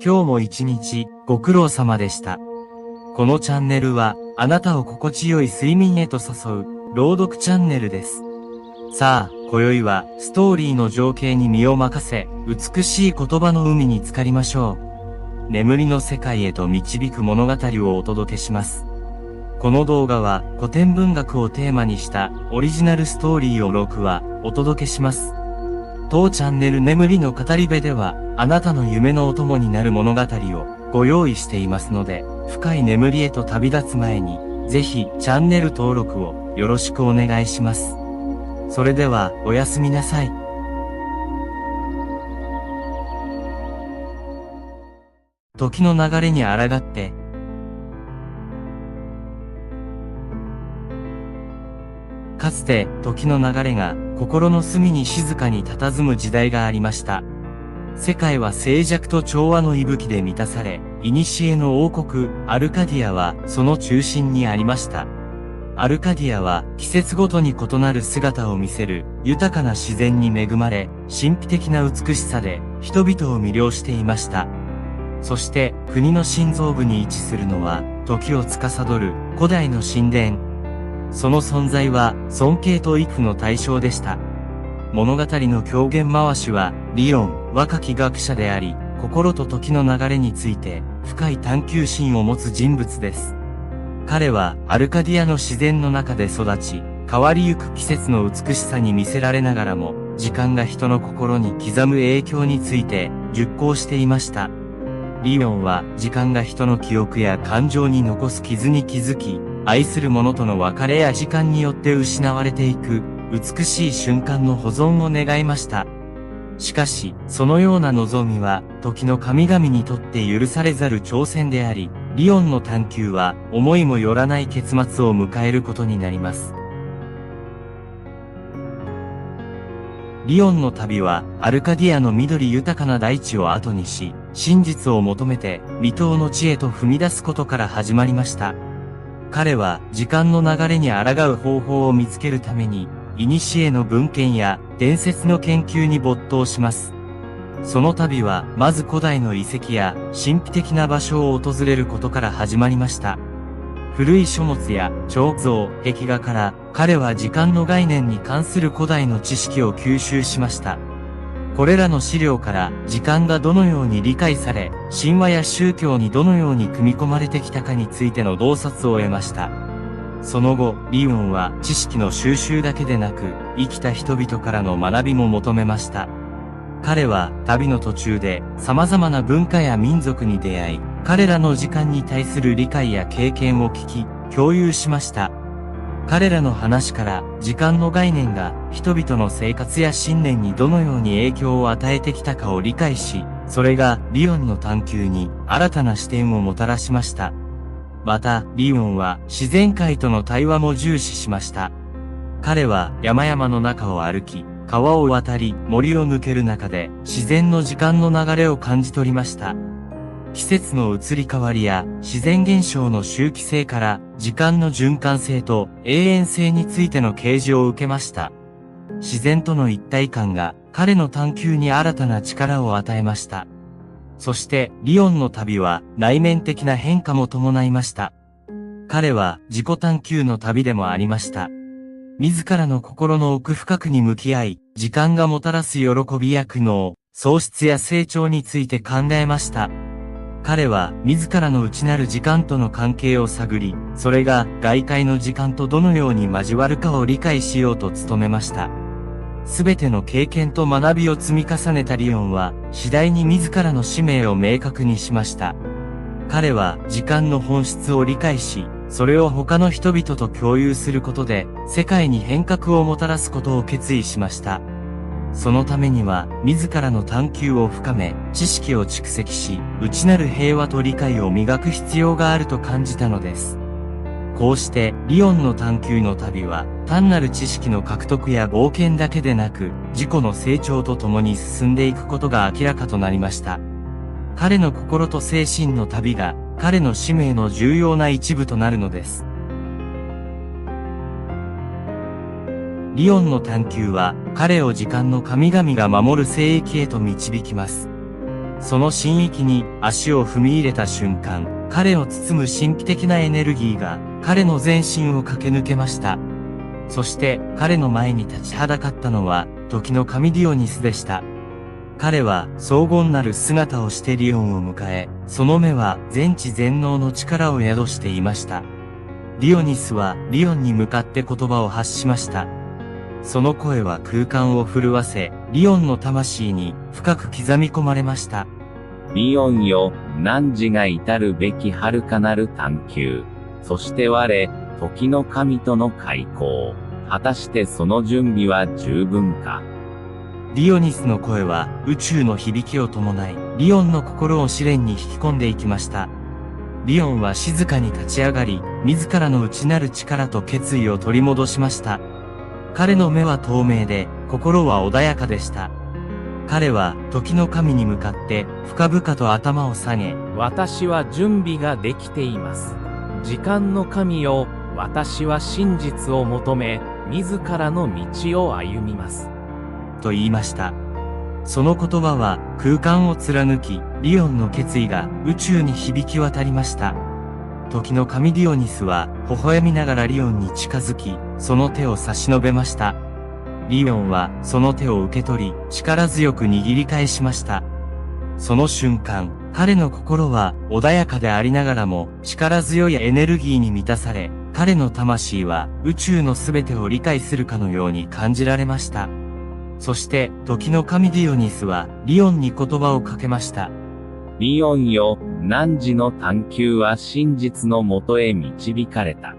今日も一日ご苦労様でした。このチャンネルはあなたを心地よい睡眠へと誘う朗読チャンネルです。さあ、今宵はストーリーの情景に身を任せ、美しい言葉の海に浸かりましょう。眠りの世界へと導く物語をお届けします。この動画は古典文学をテーマにしたオリジナルストーリーを6話お届けします。当チャンネル眠りの語り部ではあなたの夢のお供になる物語をご用意していますので、深い眠りへと旅立つ前にぜひチャンネル登録をよろしくお願いします。それではおやすみなさい。時の流れに抗って。かつて時の流れが心の隅に静かに佇む時代がありました。世界は静寂と調和の息吹で満たされ、古の王国アルカディアはその中心にありました。アルカディアは季節ごとに異なる姿を見せる豊かな自然に恵まれ、神秘的な美しさで人々を魅了していました。そして国の心臓部に位置するのは時を司る古代の神殿。その存在は尊敬と畏怖の対象でした。物語の狂言回しはリオン、若き学者であり、心と時の流れについて深い探求心を持つ人物です。彼はアルカディアの自然の中で育ち、変わりゆく季節の美しさに魅せられながらも、時間が人の心に刻む影響について熟考していました。リオンは時間が人の記憶や感情に残す傷に気づき、愛する者との別れや時間によって失われていく美しい瞬間の保存を願いました。しかし、そのような望みは時の神々にとって許されざる挑戦であり、リオンの探求は思いもよらない結末を迎えることになります。リオンの旅はアルカディアの緑豊かな大地を後にし、真実を求めて未踏の地へと踏み出すことから始まりました。彼は時間の流れに抗う方法を見つけるために、古の文献や伝説の研究に没頭します。その旅はまず古代の遺跡や神秘的な場所を訪れることから始まりました。古い書物や彫像、壁画から彼は時間の概念に関する古代の知識を吸収しました。これらの資料から時間がどのように理解され、神話や宗教にどのように組み込まれてきたかについての洞察を得ました。その後、リオンは知識の収集だけでなく、生きた人々からの学びも求めました。彼は旅の途中で様々な文化や民族に出会い、彼らの時間に対する理解や経験を聞き、共有しました。彼らの話から時間の概念が人々の生活や信念にどのように影響を与えてきたかを理解し、それがリオンの探求に新たな視点をもたらしました。また、リオンは自然界との対話も重視しました。彼は山々の中を歩き、川を渡り、森を抜ける中で自然の時間の流れを感じ取りました。季節の移り変わりや自然現象の周期性から時間の循環性と永遠性についての啓示を受けました。自然との一体感が彼の探求に新たな力を与えました。そしてリオンの旅は内面的な変化も伴いました。彼は自己探求の旅でもありました。自らの心の奥深くに向き合い、時間がもたらす喜びや苦悩、喪失や成長について考えました。彼は自らの内なる時間との関係を探り、それが外界の時間とどのように交わるかを理解しようと努めました。すべての経験と学びを積み重ねたリオンは、次第に自らの使命を明確にしました。彼は時間の本質を理解し、それを他の人々と共有することで、世界に変革をもたらすことを決意しました。そのためには、自らの探求を深め、知識を蓄積し、内なる平和と理解を磨く必要があると感じたのです。こうして、リオンの探求の旅は、単なる知識の獲得や冒険だけでなく、自己の成長とともに進んでいくことが明らかとなりました。彼の心と精神の旅が、彼の使命の重要な一部となるのです。リオンの探求は、彼を時間の神々が守る聖域へと導きます。その神域に足を踏み入れた瞬間、彼を包む神秘的なエネルギーが彼の全身を駆け抜けました。そして彼の前に立ちはだかったのは時の神ディオニスでした。彼は荘厳なる姿をしてリオンを迎え、その目は全知全能の力を宿していました。ディオニスはリオンに向かって言葉を発しました。その声は空間を震わせ、リオンの魂に深く刻み込まれました。リオンよ、汝が至るべき遥かなる探求。そして我、時の神との開口。果たしてその準備は十分か。ディオニスの声は宇宙の響きを伴い、リオンの心を試練に引き込んでいきました。リオンは静かに立ち上がり、自らの内なる力と決意を取り戻しました。彼の目は透明で、心は穏やかでした。彼は時の神に向かって深々と頭を下げ、私は準備ができています。時間の神よ、私は真実を求め、自らの道を歩みます。と言いました。その言葉は空間を貫き、リオンの決意が宇宙に響き渡りました。時の神ディオニスは微笑みながらリオンに近づき、その手を差し伸べました。リオンはその手を受け取り、力強く握り返しました。その瞬間、彼の心は穏やかでありながらも力強いエネルギーに満たされ、彼の魂は宇宙のすべてを理解するかのように感じられました。そして時の神ディオニスはリオンに言葉をかけました。リオンよ、汝の探求は真実のもとへ導かれた。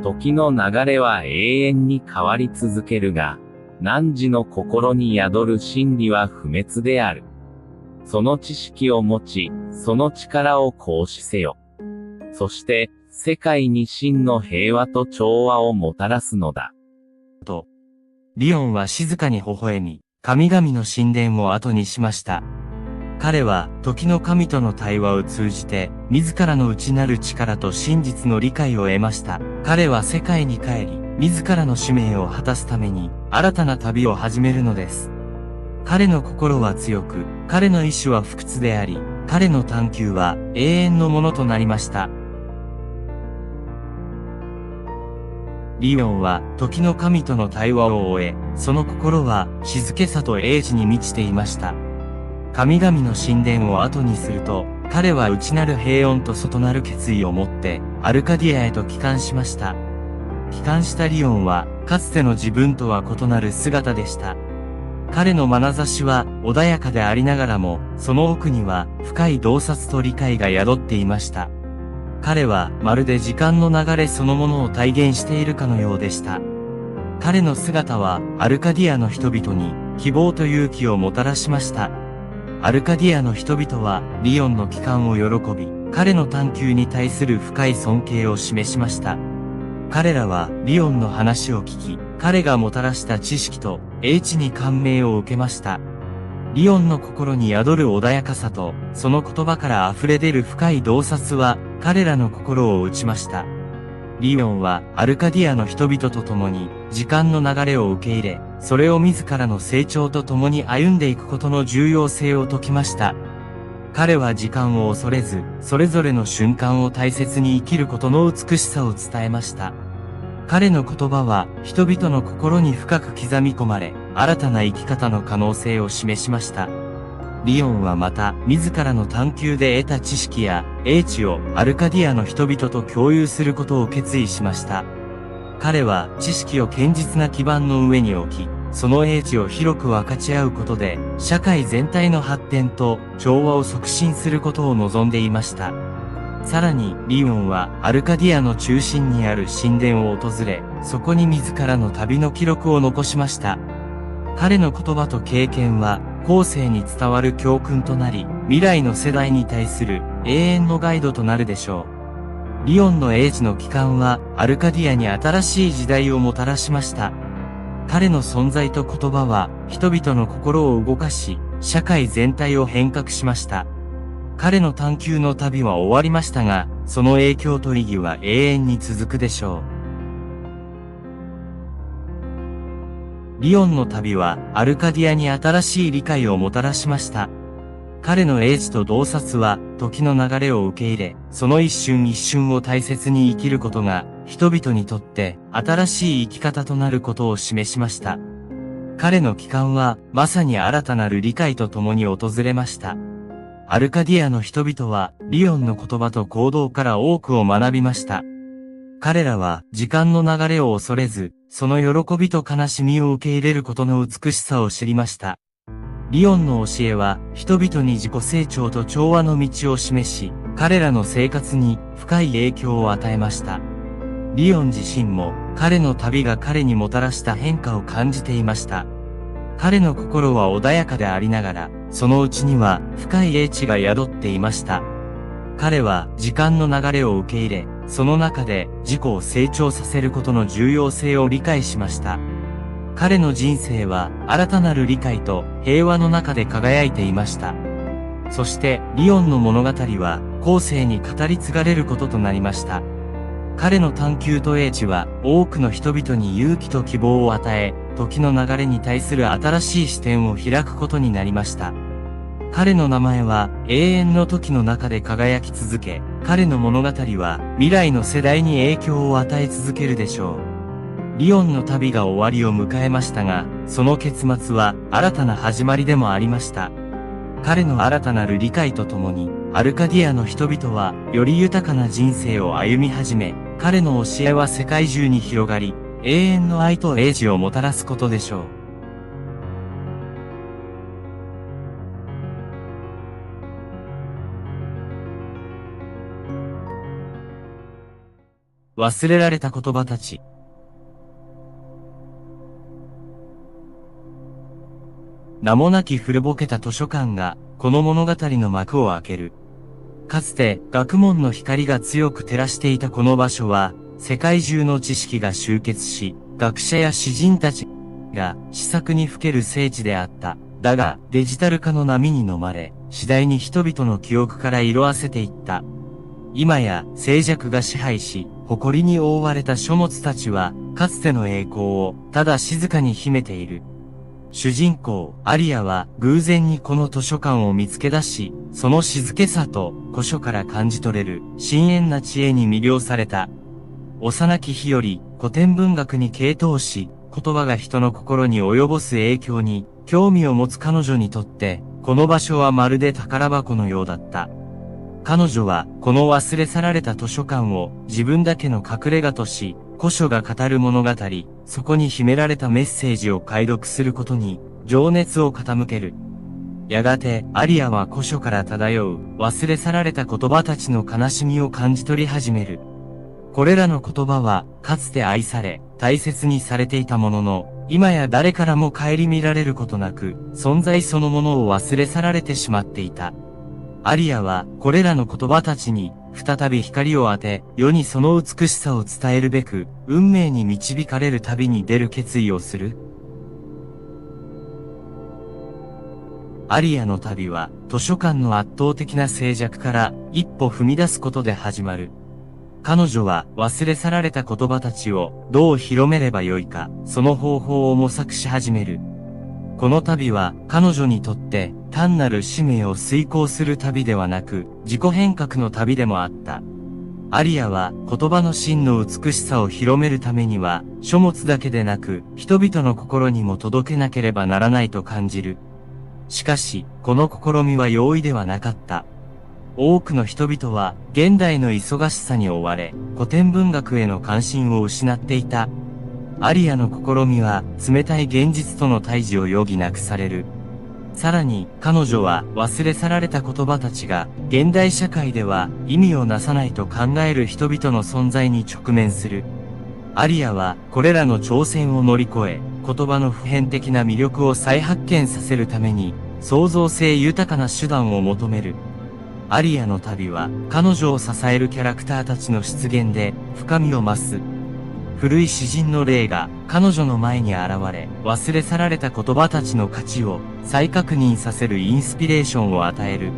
時の流れは永遠に変わり続けるが、汝の心に宿る真理は不滅である。その知識を持ち、その力を行使せよ。そして、世界に真の平和と調和をもたらすのだ。と、リオンは静かに微笑み、神々の神殿を後にしました。彼は時の神との対話を通じて、自らの内なる力と真実の理解を得ました。彼は世界に帰り、自らの使命を果たすために、新たな旅を始めるのです。彼の心は強く、彼の意志は不屈であり、彼の探求は永遠のものとなりました。リオンは時の神との対話を終え、その心は静けさと英知に満ちていました。神々の神殿を後にすると、彼は内なる平穏と外なる決意を持って、アルカディアへと帰還しました。帰還したリオンは、かつての自分とは異なる姿でした。彼の眼差しは穏やかでありながらも、その奥には深い洞察と理解が宿っていました。彼はまるで時間の流れそのものを体現しているかのようでした。彼の姿はアルカディアの人々に希望と勇気をもたらしました。アルカディアの人々はリオンの帰還を喜び、彼の探求に対する深い尊敬を示しました。彼らはリオンの話を聞き、彼がもたらした知識と英知に感銘を受けました。リオンの心に宿る穏やかさと、その言葉から溢れ出る深い洞察は、彼らの心を打ちました。リオンはアルカディアの人々と共に、時間の流れを受け入れ、それを自らの成長と共に歩んでいくことの重要性を説きました。彼は時間を恐れず、それぞれの瞬間を大切に生きることの美しさを伝えました。彼の言葉は人々の心に深く刻み込まれ、新たな生き方の可能性を示しました。リオンはまた、自らの探求で得た知識や英知をアルカディアの人々と共有することを決意しました。彼は知識を堅実な基盤の上に置き、その英知を広く分かち合うことで、社会全体の発展と調和を促進することを望んでいました。さらに、リオンはアルカディアの中心にある神殿を訪れ、そこに自らの旅の記録を残しました。彼の言葉と経験は、後世に伝わる教訓となり、未来の世代に対する永遠のガイドとなるでしょう。リオンの英知の帰還は、アルカディアに新しい時代をもたらしました。彼の存在と言葉は、人々の心を動かし、社会全体を変革しました。彼の探求の旅は終わりましたが、その影響と意義は永遠に続くでしょう。リオンの旅はアルカディアに新しい理解をもたらしました。彼の英知と洞察は、時の流れを受け入れ、その一瞬一瞬を大切に生きることが、人々にとって、新しい生き方となることを示しました。彼の帰還は、まさに新たなる理解とともに訪れました。アルカディアの人々は、リオンの言葉と行動から多くを学びました。彼らは、時間の流れを恐れず、その喜びと悲しみを受け入れることの美しさを知りました。リオンの教えは、人々に自己成長と調和の道を示し、彼らの生活に深い影響を与えました。リオン自身も、彼の旅が彼にもたらした変化を感じていました。彼の心は穏やかでありながら、その内には深い英知が宿っていました。彼は時間の流れを受け入れ、その中で自己を成長させることの重要性を理解しました。彼の人生は新たなる理解と平和の中で輝いていました。そしてリオンの物語は後世に語り継がれることとなりました。彼の探求と英知は多くの人々に勇気と希望を与え、時の流れに対する新しい視点を開くことになりました。彼の名前は永遠の時の中で輝き続け、彼の物語は未来の世代に影響を与え続けるでしょう。リオンの旅が終わりを迎えましたが、その結末は新たな始まりでもありました。彼の新たなる理解とともに、アルカディアの人々はより豊かな人生を歩み始め、彼の教えは世界中に広がり、永遠の愛と英知をもたらすことでしょう。忘れられた言葉たち。名もなき古ぼけた図書館が、この物語の幕を開ける。かつて、学問の光が強く照らしていたこの場所は、世界中の知識が集結し、学者や詩人たちが思索にふける聖地であった。だが、デジタル化の波に飲まれ、次第に人々の記憶から色褪せていった。今や、静寂が支配し、誇りに覆われた書物たちは、かつての栄光を、ただ静かに秘めている。主人公、アリアは偶然にこの図書館を見つけ出し、その静けさと古書から感じ取れる深遠な知恵に魅了された。幼き日より古典文学に傾倒し、言葉が人の心に及ぼす影響に興味を持つ彼女にとって、この場所はまるで宝箱のようだった。彼女はこの忘れ去られた図書館を自分だけの隠れ家とし、古書が語る物語、そこに秘められたメッセージを解読することに情熱を傾ける。やがてアリアは古書から漂う忘れ去られた言葉たちの悲しみを感じ取り始める。これらの言葉はかつて愛され大切にされていたものの、今や誰からも顧みられることなく存在そのものを忘れ去られてしまっていた。アリアはこれらの言葉たちに再び光を当て、世にその美しさを伝えるべく、運命に導かれる旅に出る決意をする。アリアの旅は、図書館の圧倒的な静寂から一歩踏み出すことで始まる。彼女は忘れ去られた言葉たちをどう広めればよいか、その方法を模索し始める。この旅は彼女にとって単なる使命を遂行する旅ではなく自己変革の旅でもあった。アリアは言葉の真の美しさを広めるためには書物だけでなく人々の心にも届けなければならないと感じる。しかしこの試みは容易ではなかった。多くの人々は現代の忙しさに追われ古典文学への関心を失っていた。アリアの試みは冷たい現実との対峙を余儀なくされる。さらに彼女は忘れ去られた言葉たちが現代社会では意味をなさないと考える人々の存在に直面する。アリアはこれらの挑戦を乗り越え、言葉の普遍的な魅力を再発見させるために創造性豊かな手段を求める。アリアの旅は彼女を支えるキャラクターたちの出現で深みを増す。古い詩人の霊が彼女の前に現れ、忘れ去られた言葉たちの価値を再確認させるインスピレーションを与える。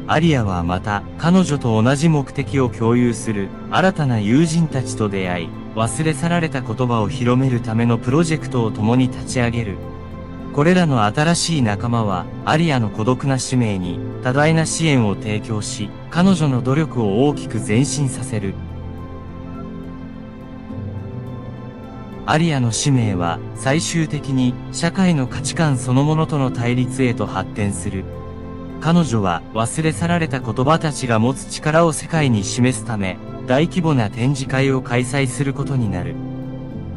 アリアはまた彼女と同じ目的を共有する新たな友人たちと出会い、忘れ去られた言葉を広めるためのプロジェクトを共に立ち上げる。これらの新しい仲間は、アリアの孤独な使命に多大な支援を提供し、彼女の努力を大きく前進させる。アリアの使命は、最終的に社会の価値観そのものとの対立へと発展する。彼女は忘れ去られた言葉たちが持つ力を世界に示すため、大規模な展示会を開催することになる。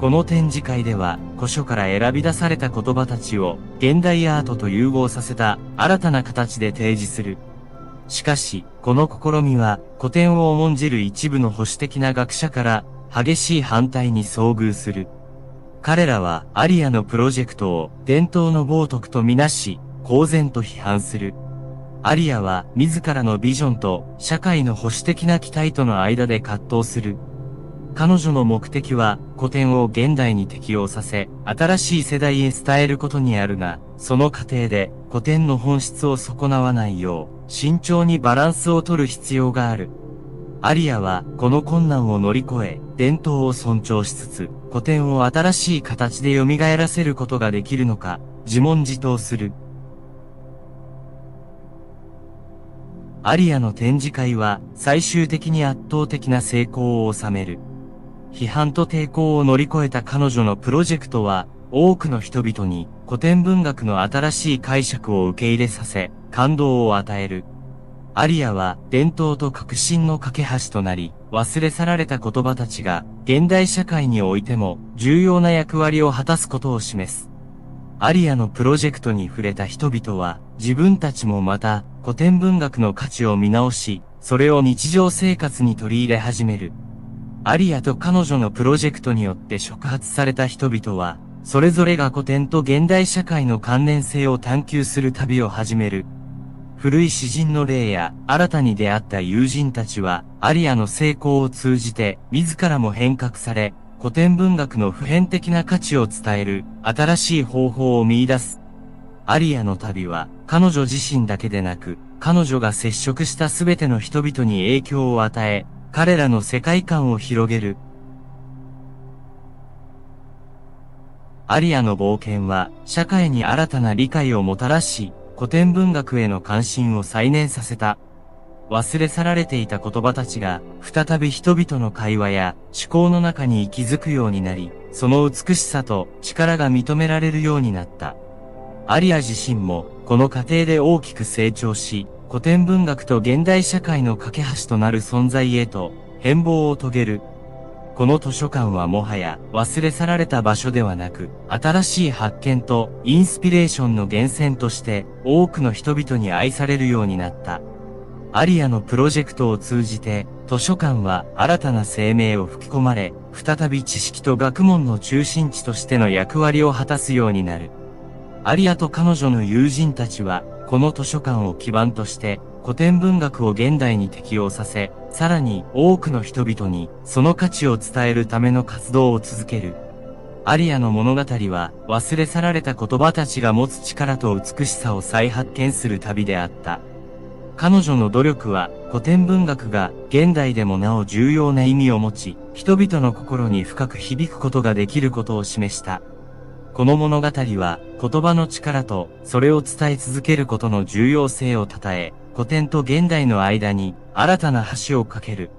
この展示会では、古書から選び出された言葉たちを、現代アートと融合させた、新たな形で提示する。しかし、この試みは、古典を重んじる一部の保守的な学者から、激しい反対に遭遇する。彼らは、アリアのプロジェクトを、伝統の冒涜とみなし、公然と批判する。アリアは、自らのビジョンと、社会の保守的な期待との間で葛藤する。彼女の目的は、古典を現代に適応させ、新しい世代へ伝えることにあるが、その過程で、古典の本質を損なわないよう、慎重にバランスを取る必要がある。アリアは、この困難を乗り越え、伝統を尊重しつつ、古典を新しい形で蘇らせることができるのか、自問自答する。アリアの展示会は、最終的に圧倒的な成功を収める。批判と抵抗を乗り越えた彼女のプロジェクトは、多くの人々に古典文学の新しい解釈を受け入れさせ、感動を与える。アリアは伝統と革新の架け橋となり、忘れ去られた言葉たちが現代社会においても重要な役割を果たすことを示す。アリアのプロジェクトに触れた人々は、自分たちもまた古典文学の価値を見直し、それを日常生活に取り入れ始める。アリアと彼女のプロジェクトによって触発された人々は、それぞれが古典と現代社会の関連性を探求する旅を始める。古い詩人の霊や新たに出会った友人たちは、アリアの成功を通じて自らも変革され、古典文学の普遍的な価値を伝える新しい方法を見出す。アリアの旅は、彼女自身だけでなく、彼女が接触したすべての人々に影響を与え、彼らの世界観を広げる。アリアの冒険は、社会に新たな理解をもたらし、古典文学への関心を再燃させた。忘れ去られていた言葉たちが、再び人々の会話や思考の中に息づくようになり、その美しさと力が認められるようになった。アリア自身も、この過程で大きく成長し、古典文学と現代社会の架け橋となる存在へと変貌を遂げる。この図書館はもはや忘れ去られた場所ではなく、新しい発見とインスピレーションの源泉として多くの人々に愛されるようになった。アリアのプロジェクトを通じて図書館は新たな生命を吹き込まれ、再び知識と学問の中心地としての役割を果たすようになる。アリアと彼女の友人たちは、この図書館を基盤として、古典文学を現代に適応させ、さらに多くの人々にその価値を伝えるための活動を続ける。アリアの物語は、忘れ去られた言葉たちが持つ力と美しさを再発見する旅であった。彼女の努力は、古典文学が現代でもなお重要な意味を持ち、人々の心に深く響くことができることを示した。この物語は、言葉の力と、それを伝え続けることの重要性を称え、古典と現代の間に、新たな橋を架ける。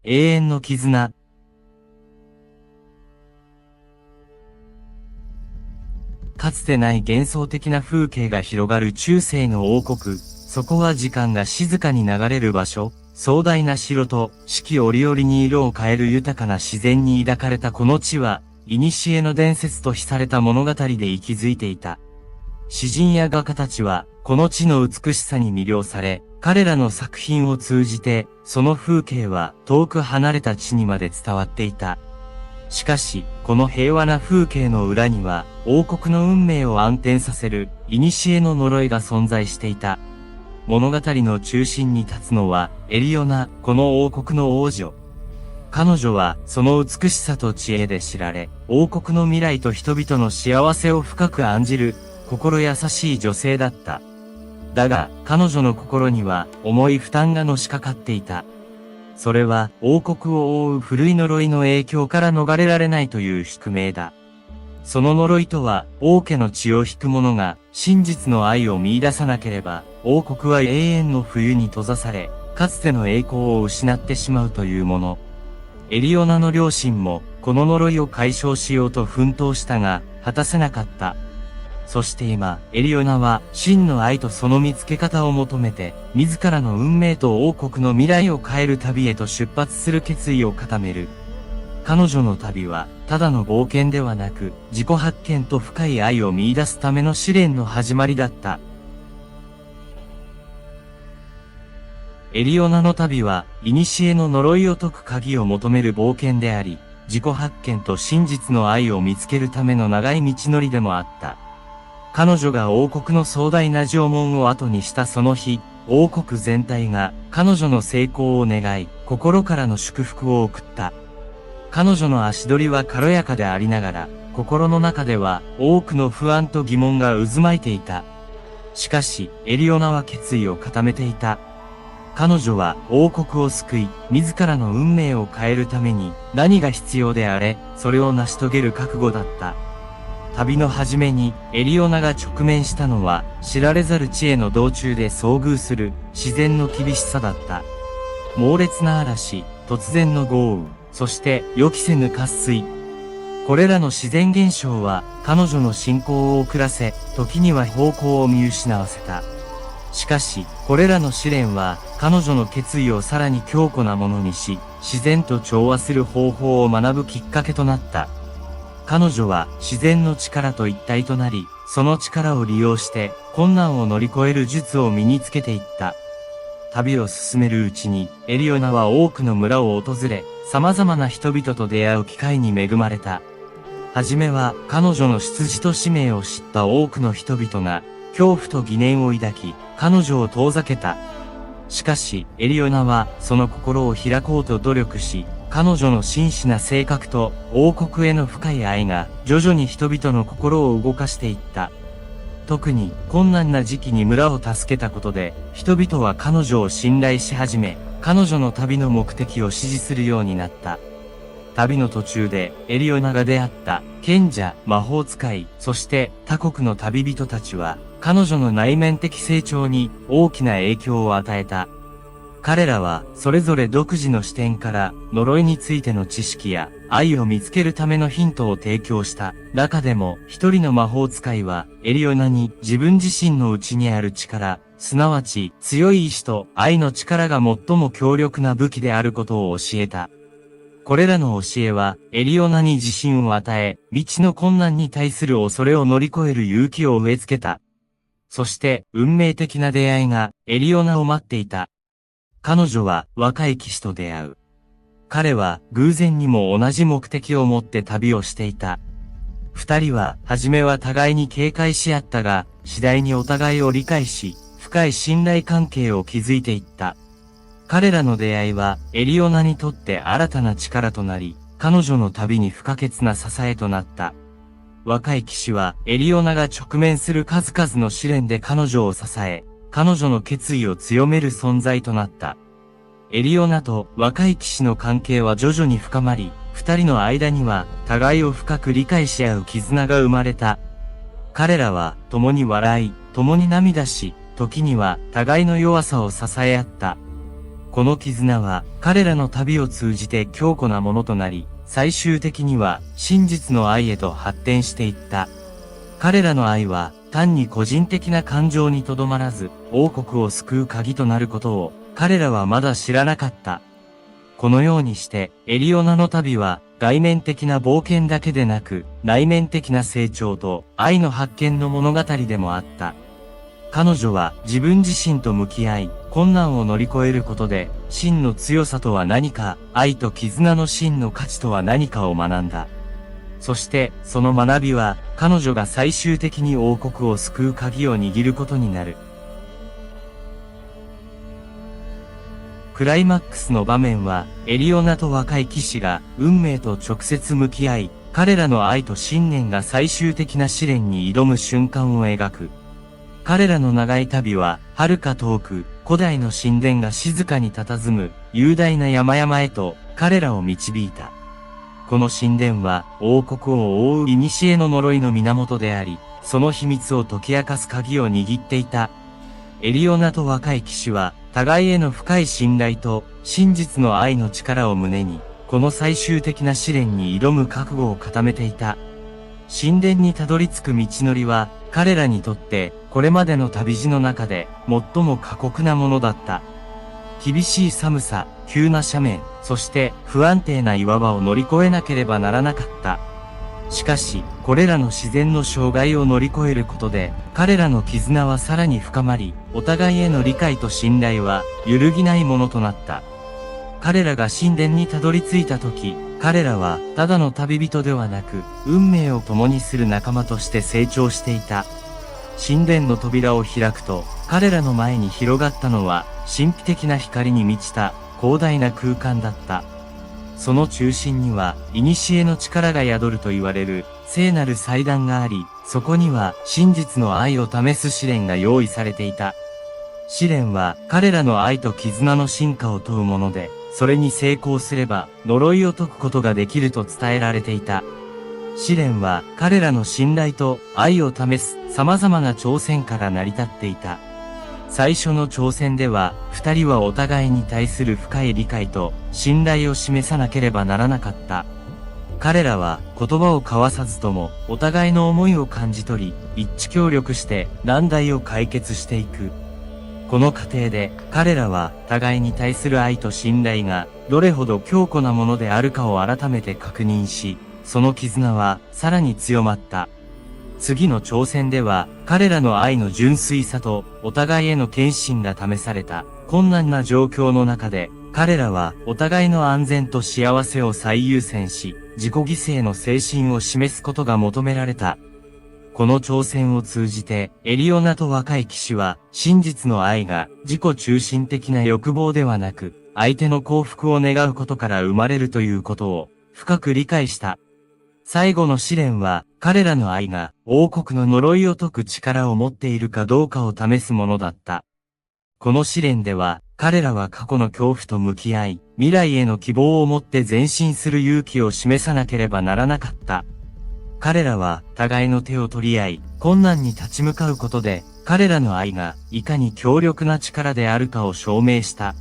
永遠の絆。かつてない幻想的な風景が広がる中世の王国。そこは時間が静かに流れる場所。壮大な城と四季折々に色を変える豊かな自然に抱かれたこの地は、古の伝説と比された物語で息づいていた。詩人や画家たちは、この地の美しさに魅了され、彼らの作品を通じて、その風景は遠く離れた地にまで伝わっていた。しかし、この平和な風景の裏には、王国の運命を暗転させる、古の呪いが存在していた。物語の中心に立つのは、エリオナ、この王国の王女。彼女は、その美しさと知恵で知られ、王国の未来と人々の幸せを深く案じる、心優しい女性だった。だが、彼女の心には重い負担がのしかかっていた。それは王国を覆う古い呪いの影響から逃れられないという宿命だ。その呪いとは、王家の血を引く者が真実の愛を見出さなければ、王国は永遠の冬に閉ざされ、かつての栄光を失ってしまうというもの。エリオナの両親も、この呪いを解消しようと奮闘したが、果たせなかった。そして今、エリオナは真の愛とその見つけ方を求めて、自らの運命と王国の未来を変える旅へと出発する決意を固める。彼女の旅は、ただの冒険ではなく、自己発見と深い愛を見出すための試練の始まりだった。エリオナの旅は、古の呪いを解く鍵を求める冒険であり、自己発見と真実の愛を見つけるための長い道のりでもあった。彼女が王国の壮大な城門を後にしたその日、王国全体が彼女の成功を願い、心からの祝福を送った。彼女の足取りは軽やかでありながら、心の中では多くの不安と疑問が渦巻いていた。しかし、エリオナは決意を固めていた。彼女は王国を救い、自らの運命を変えるために何が必要であれ、それを成し遂げる覚悟だった。旅の初めにエリオナが直面したのは知られざる地への道中で遭遇する自然の厳しさだった。猛烈な嵐、突然の豪雨、そして予期せぬ渇水。これらの自然現象は彼女の進行を遅らせ、時には方向を見失わせた。しかし、これらの試練は彼女の決意をさらに強固なものにし、自然と調和する方法を学ぶきっかけとなった。彼女は自然の力と一体となり、その力を利用して困難を乗り越える術を身につけていった。旅を進めるうちに、エリオナは多くの村を訪れ、様々な人々と出会う機会に恵まれた。はじめは彼女の出自と使命を知った多くの人々が、恐怖と疑念を抱き、彼女を遠ざけた。しかし、エリオナはその心を開こうと努力し、彼女の真摯な性格と王国への深い愛が徐々に人々の心を動かしていった。特に困難な時期に村を助けたことで、人々は彼女を信頼し始め、彼女の旅の目的を支持するようになった。旅の途中でエリオナが出会った賢者、魔法使い、そして他国の旅人たちは、彼女の内面的成長に大きな影響を与えた。彼らはそれぞれ独自の視点から呪いについての知識や愛を見つけるためのヒントを提供した。中でも一人の魔法使いはエリオナに自分自身の内にある力、すなわち強い意志と愛の力が最も強力な武器であることを教えた。これらの教えはエリオナに自信を与え、未知の困難に対する恐れを乗り越える勇気を植え付けた。そして運命的な出会いがエリオナを待っていた。彼女は若い騎士と出会う。彼は偶然にも同じ目的を持って旅をしていた。二人は初めは互いに警戒し合ったが、次第にお互いを理解し、深い信頼関係を築いていった。彼らの出会いはエリオナにとって新たな力となり、彼女の旅に不可欠な支えとなった。若い騎士はエリオナが直面する数々の試練で彼女を支え、彼女の決意を強める存在となった。エリオナと若い騎士の関係は徐々に深まり、二人の間には互いを深く理解し合う絆が生まれた。彼らは共に笑い、共に涙し、時には互いの弱さを支え合った。この絆は彼らの旅を通じて強固なものとなり、最終的には真実の愛へと発展していった。彼らの愛は単に個人的な感情にとどまらず、王国を救う鍵となることを彼らはまだ知らなかった。このようにしてエリオナの旅は外面的な冒険だけでなく、内面的な成長と愛の発見の物語でもあった。彼女は自分自身と向き合い、困難を乗り越えることで、真の強さとは何か、愛と絆の真の価値とは何かを学んだ。そして、その学びは、彼女が最終的に王国を救う鍵を握ることになる。クライマックスの場面は、エリオナと若い騎士が運命と直接向き合い、彼らの愛と信念が最終的な試練に挑む瞬間を描く。彼らの長い旅は、遥か遠く、古代の神殿が静かに佇む、雄大な山々へと、彼らを導いた。この神殿は、王国を覆う古の呪いの源であり、その秘密を解き明かす鍵を握っていた。エリオナと若い騎士は、互いへの深い信頼と、真実の愛の力を胸に、この最終的な試練に挑む覚悟を固めていた。神殿にたどり着く道のりは、彼らにとって、これまでの旅路の中で、最も過酷なものだった。厳しい寒さ、急な斜面、そして不安定な岩場を乗り越えなければならなかった。しかし、これらの自然の障害を乗り越えることで、彼らの絆はさらに深まり、お互いへの理解と信頼は揺るぎないものとなった。彼らが神殿にたどり着いた時、彼らはただの旅人ではなく、運命を共にする仲間として成長していた。神殿の扉を開くと、彼らの前に広がったのは、神秘的な光に満ちた広大な空間だった。その中心には、古の力が宿ると言われる聖なる祭壇があり、そこには真実の愛を試す試練が用意されていた。試練は彼らの愛と絆の進化を問うもので、それに成功すれば呪いを解くことができると伝えられていた。試練は彼らの信頼と愛を試す様々な挑戦から成り立っていた。最初の挑戦では、二人はお互いに対する深い理解と信頼を示さなければならなかった。彼らは言葉を交わさずともお互いの思いを感じ取り、一致協力して難題を解決していく。この過程で彼らは互いに対する愛と信頼がどれほど強固なものであるかを改めて確認し、その絆はさらに強まった。次の挑戦では彼らの愛の純粋さとお互いへの献身が試された。困難な状況の中で彼らはお互いの安全と幸せを最優先し、自己犠牲の精神を示すことが求められた。この挑戦を通じて、エリオナと若い騎士は、真実の愛が自己中心的な欲望ではなく、相手の幸福を願うことから生まれるということを深く理解した。最後の試練は、彼らの愛が王国の呪いを解く力を持っているかどうかを試すものだった。この試練では、彼らは過去の恐怖と向き合い、未来への希望を持って前進する勇気を示さなければならなかった。彼らは互いの手を取り合い、困難に立ち向かうことで、彼らの愛がいかに強力な力であるかを証明した。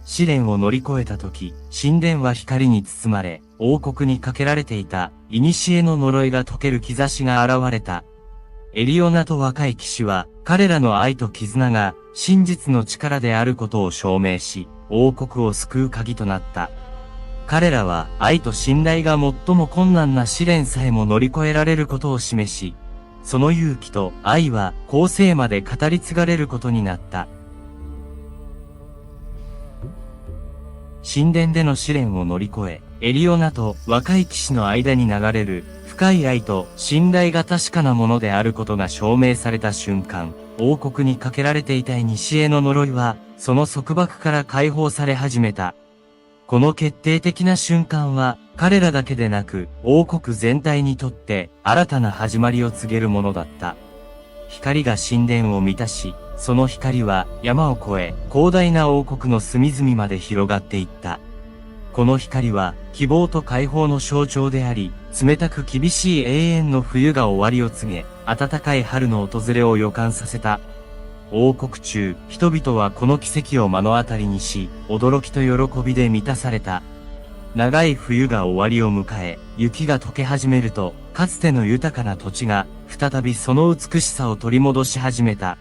試練を乗り越えた時、神殿は光に包まれ、王国にかけられていた、古の呪いが解ける兆しが現れた。エリオナと若い騎士は、彼らの愛と絆が真実の力であることを証明し、王国を救う鍵となった。彼らは愛と信頼が最も困難な試練さえも乗り越えられることを示し、その勇気と愛は後世まで語り継がれることになった。神殿での試練を乗り越え、エリオナと若い騎士の間に流れる深い愛と信頼が確かなものであることが証明された瞬間、王国にかけられていた古の呪いは、その束縛から解放され始めた。この決定的な瞬間は、彼らだけでなく、王国全体にとって、新たな始まりを告げるものだった。光が神殿を満たし、その光は山を越え、広大な王国の隅々まで広がっていった。この光は、希望と解放の象徴であり、冷たく厳しい永遠の冬が終わりを告げ、暖かい春の訪れを予感させた。王国中、人々はこの奇跡を目の当たりにし、驚きと喜びで満たされた。長い冬が終わりを迎え、雪が溶け始めると、かつての豊かな土地が、再びその美しさを取り戻し始めた。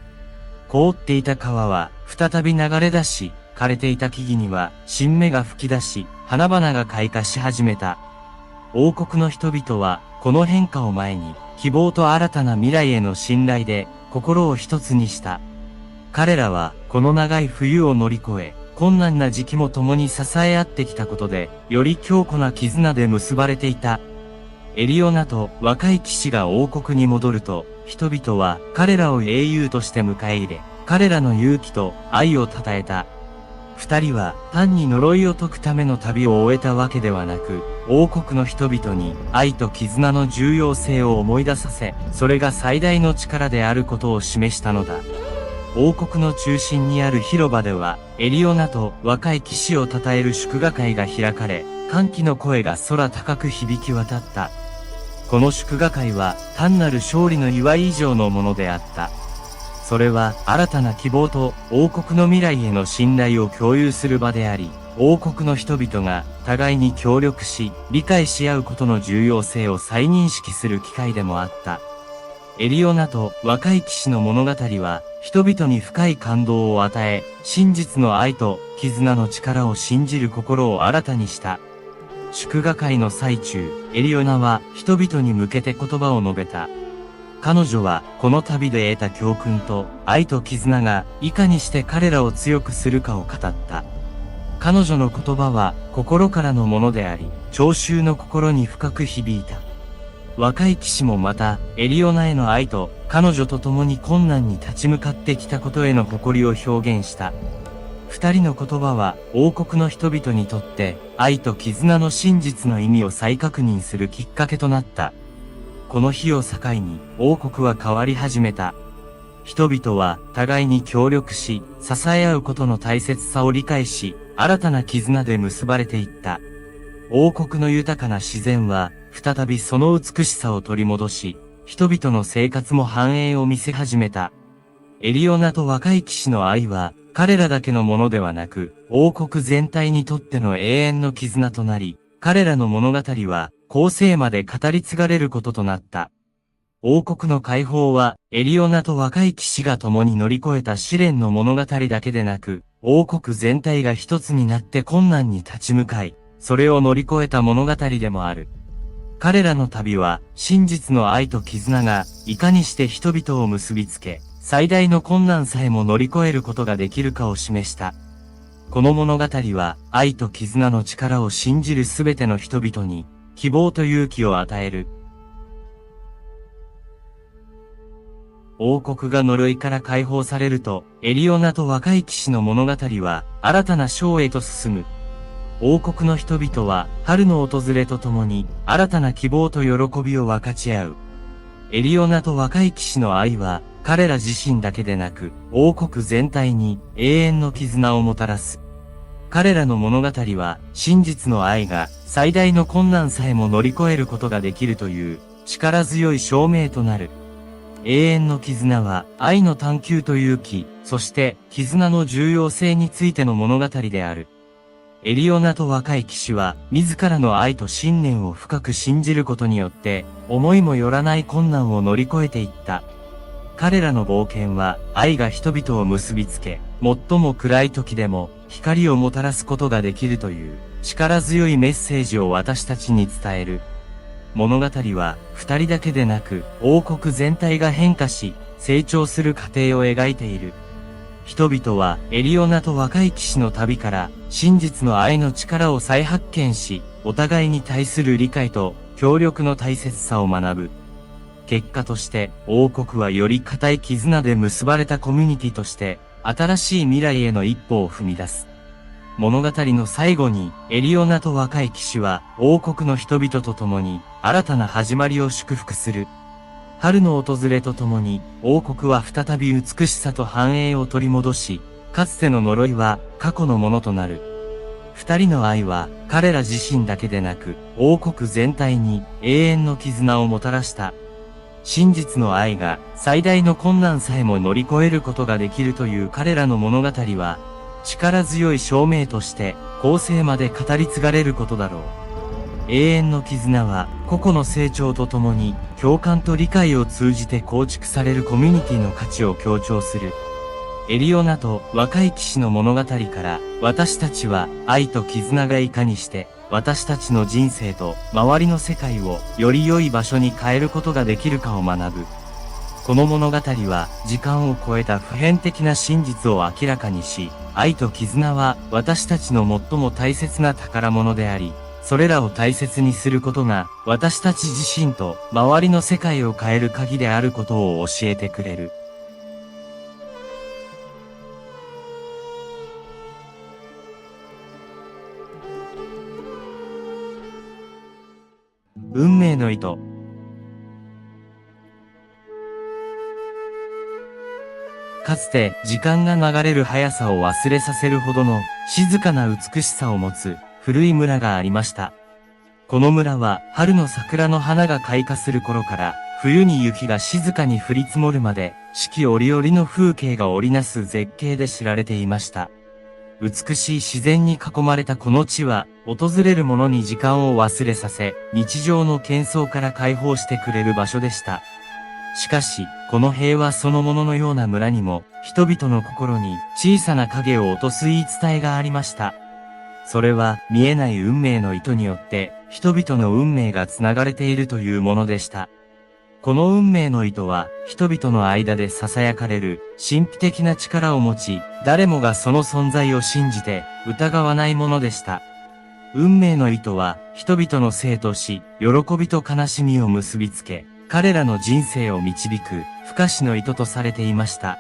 凍っていた川は、再び流れ出し、枯れていた木々には、新芽が吹き出し、花々が開花し始めた。王国の人々は、この変化を前に、希望と新たな未来への信頼で、心を一つにした。彼らは、この長い冬を乗り越え、困難な時期も共に支え合ってきたことで、より強固な絆で結ばれていた。エリオナと若い騎士が王国に戻ると、人々は彼らを英雄として迎え入れ、彼らの勇気と愛を称えた。二人は単に呪いを解くための旅を終えたわけではなく、王国の人々に愛と絆の重要性を思い出させ、それが最大の力であることを示したのだ。王国の中心にある広場では、エリオナと若い騎士を称える祝賀会が開かれ、歓喜の声が空高く響き渡った。この祝賀会は単なる勝利の祝い以上のものであった。それは新たな希望と王国の未来への信頼を共有する場であり、王国の人々が互いに協力し、理解し合うことの重要性を再認識する機会でもあった。エリオナと若い騎士の物語は、人々に深い感動を与え、真実の愛と絆の力を信じる心を新たにした。祝賀会の最中、エリオナは人々に向けて言葉を述べた。彼女はこの旅で得た教訓と愛と絆がいかにして彼らを強くするかを語った。彼女の言葉は心からのものであり、聴衆の心に深く響いた。若い騎士もまた、エリオナへの愛と彼女と共に困難に立ち向かってきたことへの誇りを表現した。二人の言葉は王国の人々にとって愛と絆の真実の意味を再確認するきっかけとなった。この日を境に王国は変わり始めた。人々は互いに協力し、支え合うことの大切さを理解し、新たな絆で結ばれていった。王国の豊かな自然は再びその美しさを取り戻し、人々の生活も繁栄を見せ始めた。エリオナと若い騎士の愛は、彼らだけのものではなく、王国全体にとっての永遠の絆となり、彼らの物語は、後世まで語り継がれることとなった。王国の解放は、エリオナと若い騎士が共に乗り越えた試練の物語だけでなく、王国全体が一つになって困難に立ち向かい、それを乗り越えた物語でもある。彼らの旅は、真実の愛と絆が、いかにして人々を結びつけ、最大の困難さえも乗り越えることができるかを示した。この物語は、愛と絆の力を信じるすべての人々に、希望と勇気を与える。王国が呪いから解放されると、エリオナと若い騎士の物語は、新たな章へと進む。王国の人々は、春の訪れとともに、新たな希望と喜びを分かち合う。エリオナと若い騎士の愛は、彼ら自身だけでなく、王国全体に永遠の絆をもたらす。彼らの物語は、真実の愛が最大の困難さえも乗り越えることができるという力強い証明となる。永遠の絆は愛の探求と勇気、そして絆の重要性についての物語である。エリオナと若い騎士は自らの愛と信念を深く信じることによって思いもよらない困難を乗り越えていった。彼らの冒険は愛が人々を結びつけ、最も暗い時でも光をもたらすことができるという力強いメッセージを私たちに伝える。物語は二人だけでなく王国全体が変化し成長する過程を描いている。人々はエリオナと若い騎士の旅から真実の愛の力を再発見し、お互いに対する理解と協力の大切さを学ぶ。結果として王国はより固い絆で結ばれたコミュニティとして新しい未来への一歩を踏み出す。物語の最後にエリオナと若い騎士は王国の人々と共に新たな始まりを祝福する。春の訪れとともに王国は再び美しさと繁栄を取り戻し、かつての呪いは過去のものとなる。二人の愛は彼ら自身だけでなく王国全体に永遠の絆をもたらした。真実の愛が最大の困難さえも乗り越えることができるという彼らの物語は力強い証明として後世まで語り継がれることだろう。永遠の絆は個々の成長とともに共感と理解を通じて構築されるコミュニティの価値を強調する。エリオナと若い騎士の物語から私たちは愛と絆がいかにして私たちの人生と周りの世界をより良い場所に変えることができるかを学ぶ。この物語は時間を超えた普遍的な真実を明らかにし、愛と絆は私たちの最も大切な宝物であり、それらを大切にすることが私たち自身と周りの世界を変える鍵であることを教えてくれる。運命の糸。かつて時間が流れる速さを忘れさせるほどの静かな美しさを持つ古い村がありました。この村は春の桜の花が開花する頃から冬に雪が静かに降り積もるまで四季折々の風景が織りなす絶景で知られていました。美しい自然に囲まれたこの地は訪れる者に時間を忘れさせ日常の喧騒から解放してくれる場所でした。しかし、この平和そのもののような村にも、人々の心に小さな影を落とす言い伝えがありました。それは、見えない運命の糸によって、人々の運命が繋がれているというものでした。この運命の糸は、人々の間で囁かれる、神秘的な力を持ち、誰もがその存在を信じて、疑わないものでした。運命の糸は、人々の生と死、喜びと悲しみを結びつけ、彼らの人生を導く不可視の糸とされていました。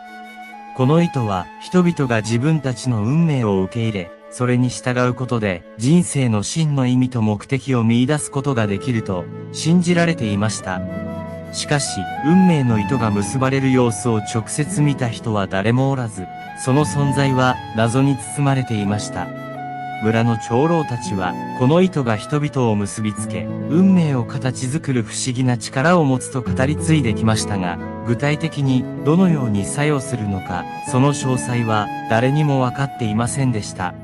この糸は人々が自分たちの運命を受け入れ、それに従うことで人生の真の意味と目的を見出すことができると信じられていました。しかし、運命の糸が結ばれる様子を直接見た人は誰もおらず、その存在は謎に包まれていました。村の長老たちは、この糸が人々を結びつけ、運命を形作る不思議な力を持つと語り継いできましたが、具体的にどのように作用するのか、その詳細は誰にも分かっていませんでした。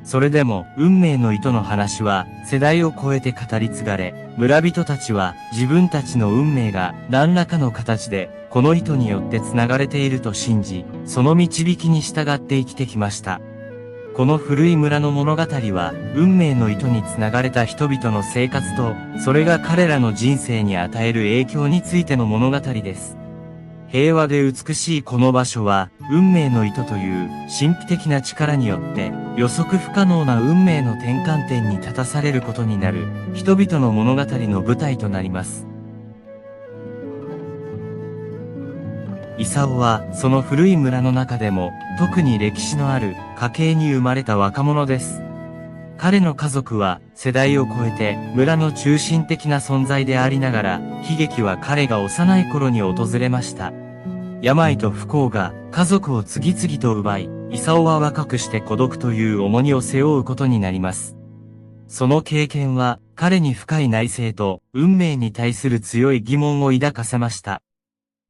それでも、運命の糸の話は世代を超えて語り継がれ、村人たちは自分たちの運命が何らかの形で、この糸によって繋がれていると信じ、その導きに従って生きてきました。この古い村の物語は、運命の糸に繋がれた人々の生活と、それが彼らの人生に与える影響についての物語です。平和で美しいこの場所は、運命の糸という神秘的な力によって、予測不可能な運命の転換点に立たされることになる、人々の物語の舞台となります。勲は、その古い村の中でも、特に歴史のある家系に生まれた若者です。彼の家族は、世代を超えて、村の中心的な存在でありながら、悲劇は彼が幼い頃に訪れました。病と不幸が家族を次々と奪い、勲は若くして孤独という重荷を背負うことになります。その経験は、彼に深い内省と、運命に対する強い疑問を抱かせました。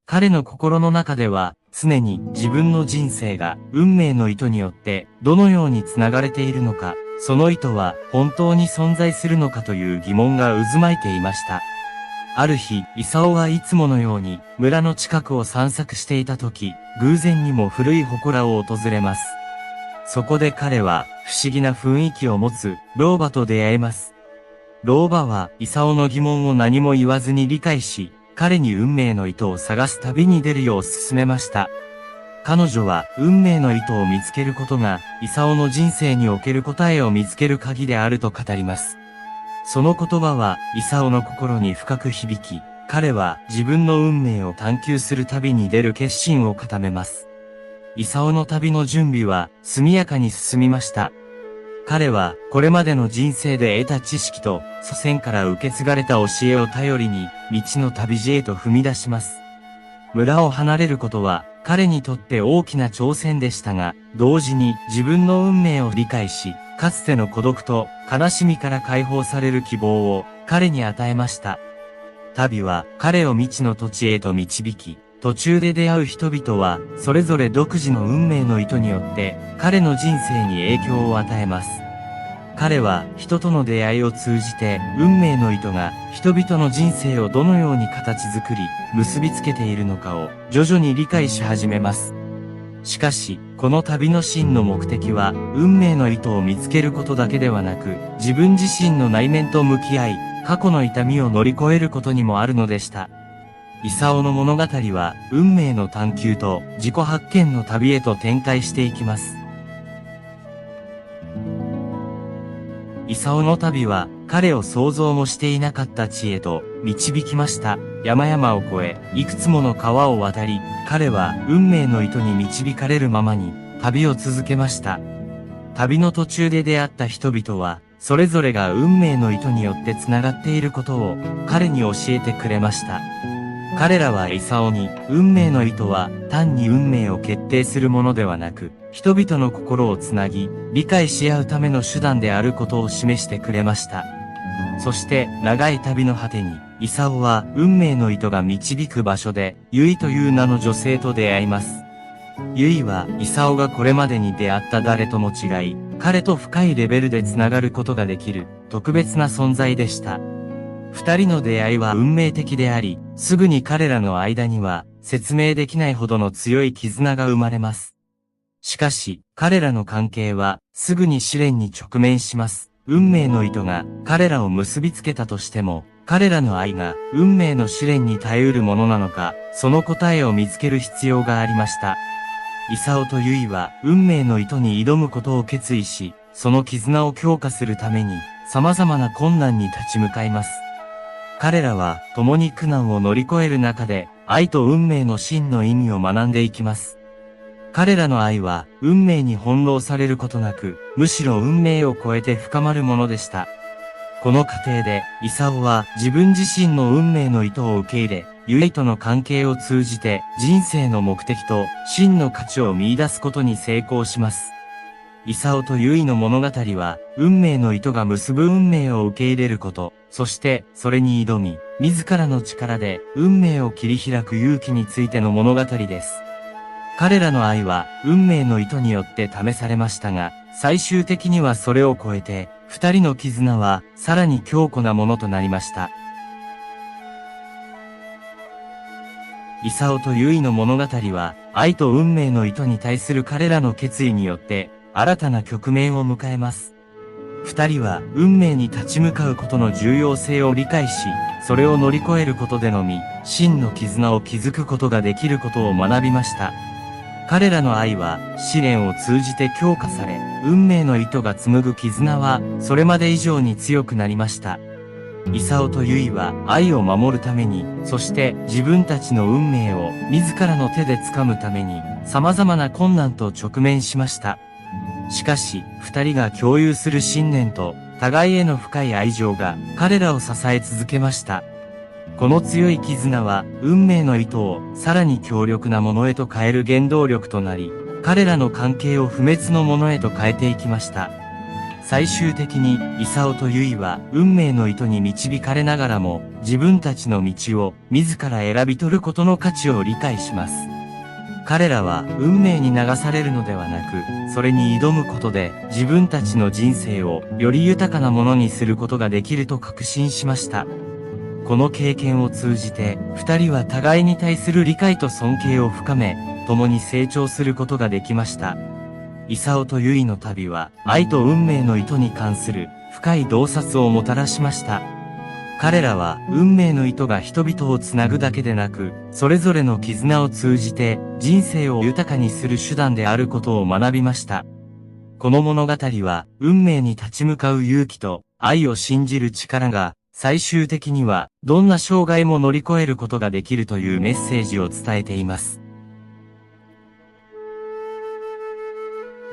彼の心の中では、常に自分の人生が運命の糸によってどのように繋がれているのか、その糸は本当に存在するのかという疑問が渦巻いていました。ある日、勲はいつものように村の近くを散策していた時、偶然にも古い祠を訪れます。そこで彼は不思議な雰囲気を持つ老婆と出会えます。老婆は勲の疑問を何も言わずに理解し、彼に運命の糸を探す旅に出るよう勧めました。彼女は運命の糸を見つけることが、勲の人生における答えを見つける鍵であると語ります。その言葉は、勲の心に深く響き、彼は自分の運命を探求する旅に出る決心を固めます。勲の旅の準備は速やかに進みました。彼はこれまでの人生で得た知識と祖先から受け継がれた教えを頼りに未知の旅路へと踏み出します。村を離れることは彼にとって大きな挑戦でしたが、同時に自分の運命を理解し、かつての孤独と悲しみから解放される希望を彼に与えました。旅は彼を未知の土地へと導き、途中で出会う人々は、それぞれ独自の運命の糸によって、彼の人生に影響を与えます。彼は、人との出会いを通じて、運命の糸が、人々の人生をどのように形作り、結びつけているのかを、徐々に理解し始めます。しかし、この旅の真の目的は、運命の糸を見つけることだけではなく、自分自身の内面と向き合い、過去の痛みを乗り越えることにもあるのでした。勲の物語は運命の探求と自己発見の旅へと展開していきます。勲の旅は彼を想像もしていなかった地へと導きました。山々を越え、いくつもの川を渡り、彼は運命の糸に導かれるままに旅を続けました。旅の途中で出会った人々は、それぞれが運命の糸によって繋がっていることを彼に教えてくれました。彼らはイサオに、運命の糸は単に運命を決定するものではなく、人々の心をつなぎ、理解し合うための手段であることを示してくれました。そして長い旅の果てに、イサオは運命の糸が導く場所で、ユイという名の女性と出会います。ユイはイサオがこれまでに出会った誰とも違い、彼と深いレベルでつながることができる特別な存在でした。二人の出会いは運命的であり、すぐに彼らの間には説明できないほどの強い絆が生まれます。しかし、彼らの関係はすぐに試練に直面します。運命の糸が彼らを結びつけたとしても、彼らの愛が運命の試練に耐えうるものなのか、その答えを見つける必要がありました。イサオとユイは運命の糸に挑むことを決意し、その絆を強化するために様々な困難に立ち向かいます。彼らは共に苦難を乗り越える中で愛と運命の真の意味を学んでいきます。彼らの愛は運命に翻弄されることなく、むしろ運命を超えて深まるものでした。この過程で、イサオは自分自身の運命の糸を受け入れ、ユイとの関係を通じて人生の目的と真の価値を見出すことに成功します。イサオとユイの物語は、運命の糸が結ぶ運命を受け入れること、そしてそれに挑み、自らの力で運命を切り開く勇気についての物語です。彼らの愛は運命の糸によって試されましたが、最終的にはそれを超えて、二人の絆はさらに強固なものとなりました。イサオとユイの物語は、愛と運命の糸に対する彼らの決意によって、新たな局面を迎えます。二人は運命に立ち向かうことの重要性を理解し、それを乗り越えることでのみ、真の絆を築くことができることを学びました。彼らの愛は試練を通じて強化され、運命の糸が紡ぐ絆はそれまで以上に強くなりました。イサオとユイは愛を守るために、そして自分たちの運命を自らの手で掴むために様々な困難と直面しました。しかし、二人が共有する信念と互いへの深い愛情が彼らを支え続けました。この強い絆は運命の糸をさらに強力なものへと変える原動力となり、彼らの関係を不滅のものへと変えていきました。最終的にイサオとユイは運命の糸に導かれながらも自分たちの道を自ら選び取ることの価値を理解します。彼らは運命に流されるのではなく、それに挑むことで自分たちの人生をより豊かなものにすることができると確信しました。この経験を通じて、二人は互いに対する理解と尊敬を深め、共に成長することができました。イサオとユイの旅は、愛と運命の糸に関する深い洞察をもたらしました。彼らは、運命の糸が人々をつなぐだけでなく、それぞれの絆を通じて、人生を豊かにする手段であることを学びました。この物語は、運命に立ち向かう勇気と、愛を信じる力が、最終的には、どんな障害も乗り越えることができるというメッセージを伝えています。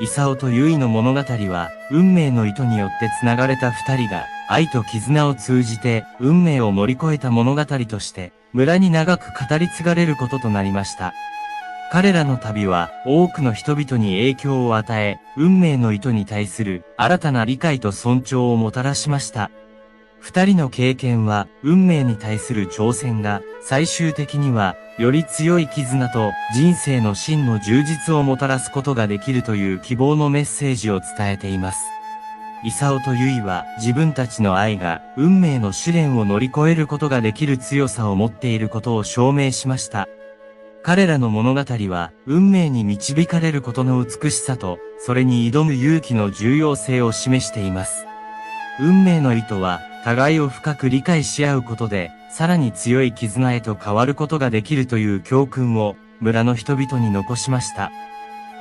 イサオとユイの物語は、運命の糸によって繋がれた二人が、愛と絆を通じて、運命を乗り越えた物語として、村に長く語り継がれることとなりました。彼らの旅は、多くの人々に影響を与え、運命の糸に対する、新たな理解と尊重をもたらしました。二人の経験は、運命に対する挑戦が、最終的には、より強い絆と人生の真の充実をもたらすことができるという希望のメッセージを伝えています。イサオとユイは、自分たちの愛が、運命の試練を乗り越えることができる強さを持っていることを証明しました。彼らの物語は、運命に導かれることの美しさと、それに挑む勇気の重要性を示しています。運命の糸は、互いを深く理解し合うことで、さらに強い絆へと変わることができるという教訓を、村の人々に残しました。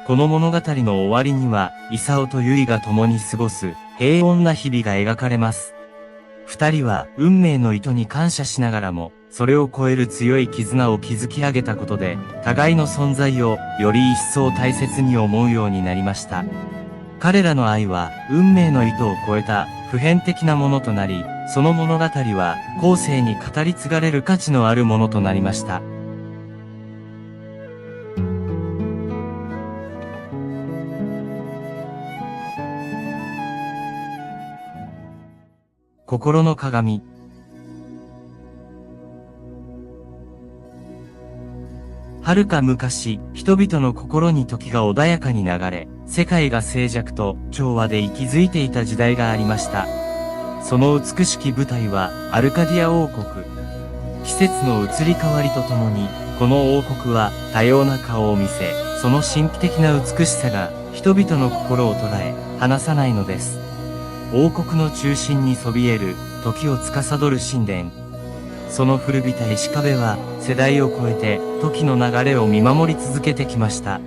この物語の終わりには、イサオとユイが共に過ごす、平穏な日々が描かれます。二人は、運命の糸に感謝しながらも、それを超える強い絆を築き上げたことで、互いの存在を、より一層大切に思うようになりました。彼らの愛は、運命の糸を超えた、普遍的なものとなり、その物語は後世に語り継がれる価値のあるものとなりました。心の鏡。遥か昔、人々の心に時が穏やかに流れ、世界が静寂と調和で息づいていた時代がありました。その美しき舞台はアルカディア王国。季節の移り変わりとともに、この王国は多様な顔を見せ、その神秘的な美しさが人々の心を捉え、離さないのです。王国の中心にそびえる時を司る神殿。その古びた石壁は世代を超えて時の流れを見守り続けてきました。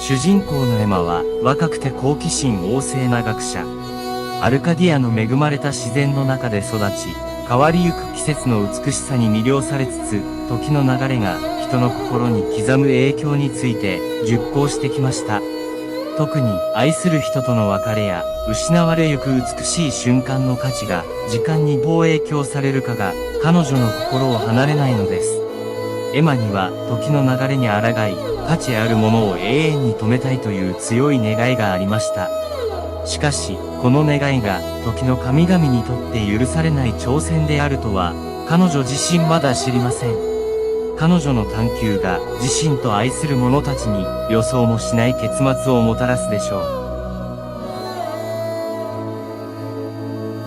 主人公のエマは若くて好奇心旺盛な学者。アルカディアの恵まれた自然の中で育ち、変わりゆく季節の美しさに魅了されつつ、時の流れが人の心に刻む影響について熟考してきました。特に愛する人との別れや失われゆく美しい瞬間の価値が時間にどう影響されるかが彼女の心を離れないのです。エマには時の流れに抗い価値あるものを永遠に止めたいという強い願いがありました。しかしこの願いが時の神々にとって許されない挑戦であるとは彼女自身まだ知りません。彼女の探求が自身と愛する者たちに予想もしない結末をもたらすでしょう。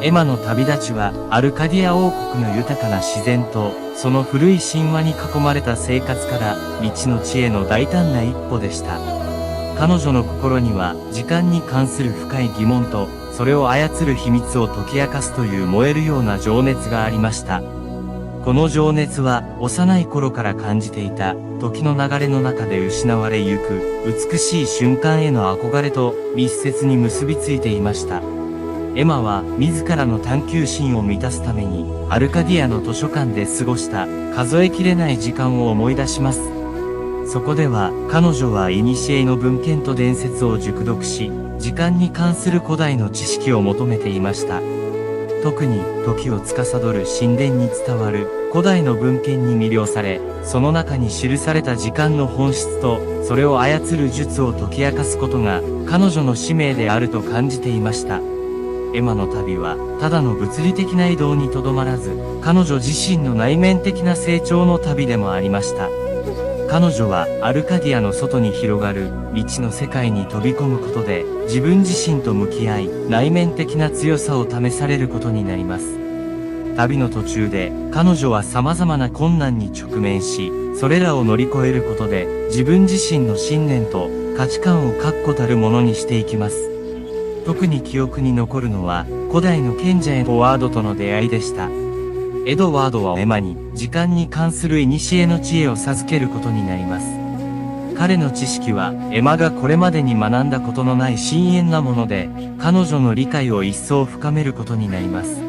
エマの旅立ちはアルカディア王国の豊かな自然とその古い神話に囲まれた生活から未知の地への大胆な一歩でした。彼女の心には時間に関する深い疑問とそれを操る秘密を解き明かすという燃えるような情熱がありました。この情熱は幼い頃から感じていた時の流れの中で失われゆく美しい瞬間への憧れと密接に結びついていました。エマは自らの探求心を満たすためにアルカディアの図書館で過ごした数えきれない時間を思い出します。そこでは彼女は古の文献と伝説を熟読し、時間に関する古代の知識を求めていました。特に時を司る神殿に伝わる古代の文献に魅了され、その中に記された時間の本質とそれを操る術を解き明かすことが彼女の使命であると感じていました。エマの旅はただの物理的な移動にとどまらず、彼女自身の内面的な成長の旅でもありました。彼女はアルカディアの外に広がる未知の世界に飛び込むことで自分自身と向き合い内面的な強さを試されることになります。旅の途中で彼女は様々な困難に直面し、それらを乗り越えることで自分自身の信念と価値観を確固たるものにしていきます。特に記憶に残るのは古代の賢者エドワードとの出会いでした。エドワードはエマに時間に関する古の知恵を授けることになります。彼の知識はエマがこれまでに学んだことのない深遠なもので、彼女の理解を一層深めることになります。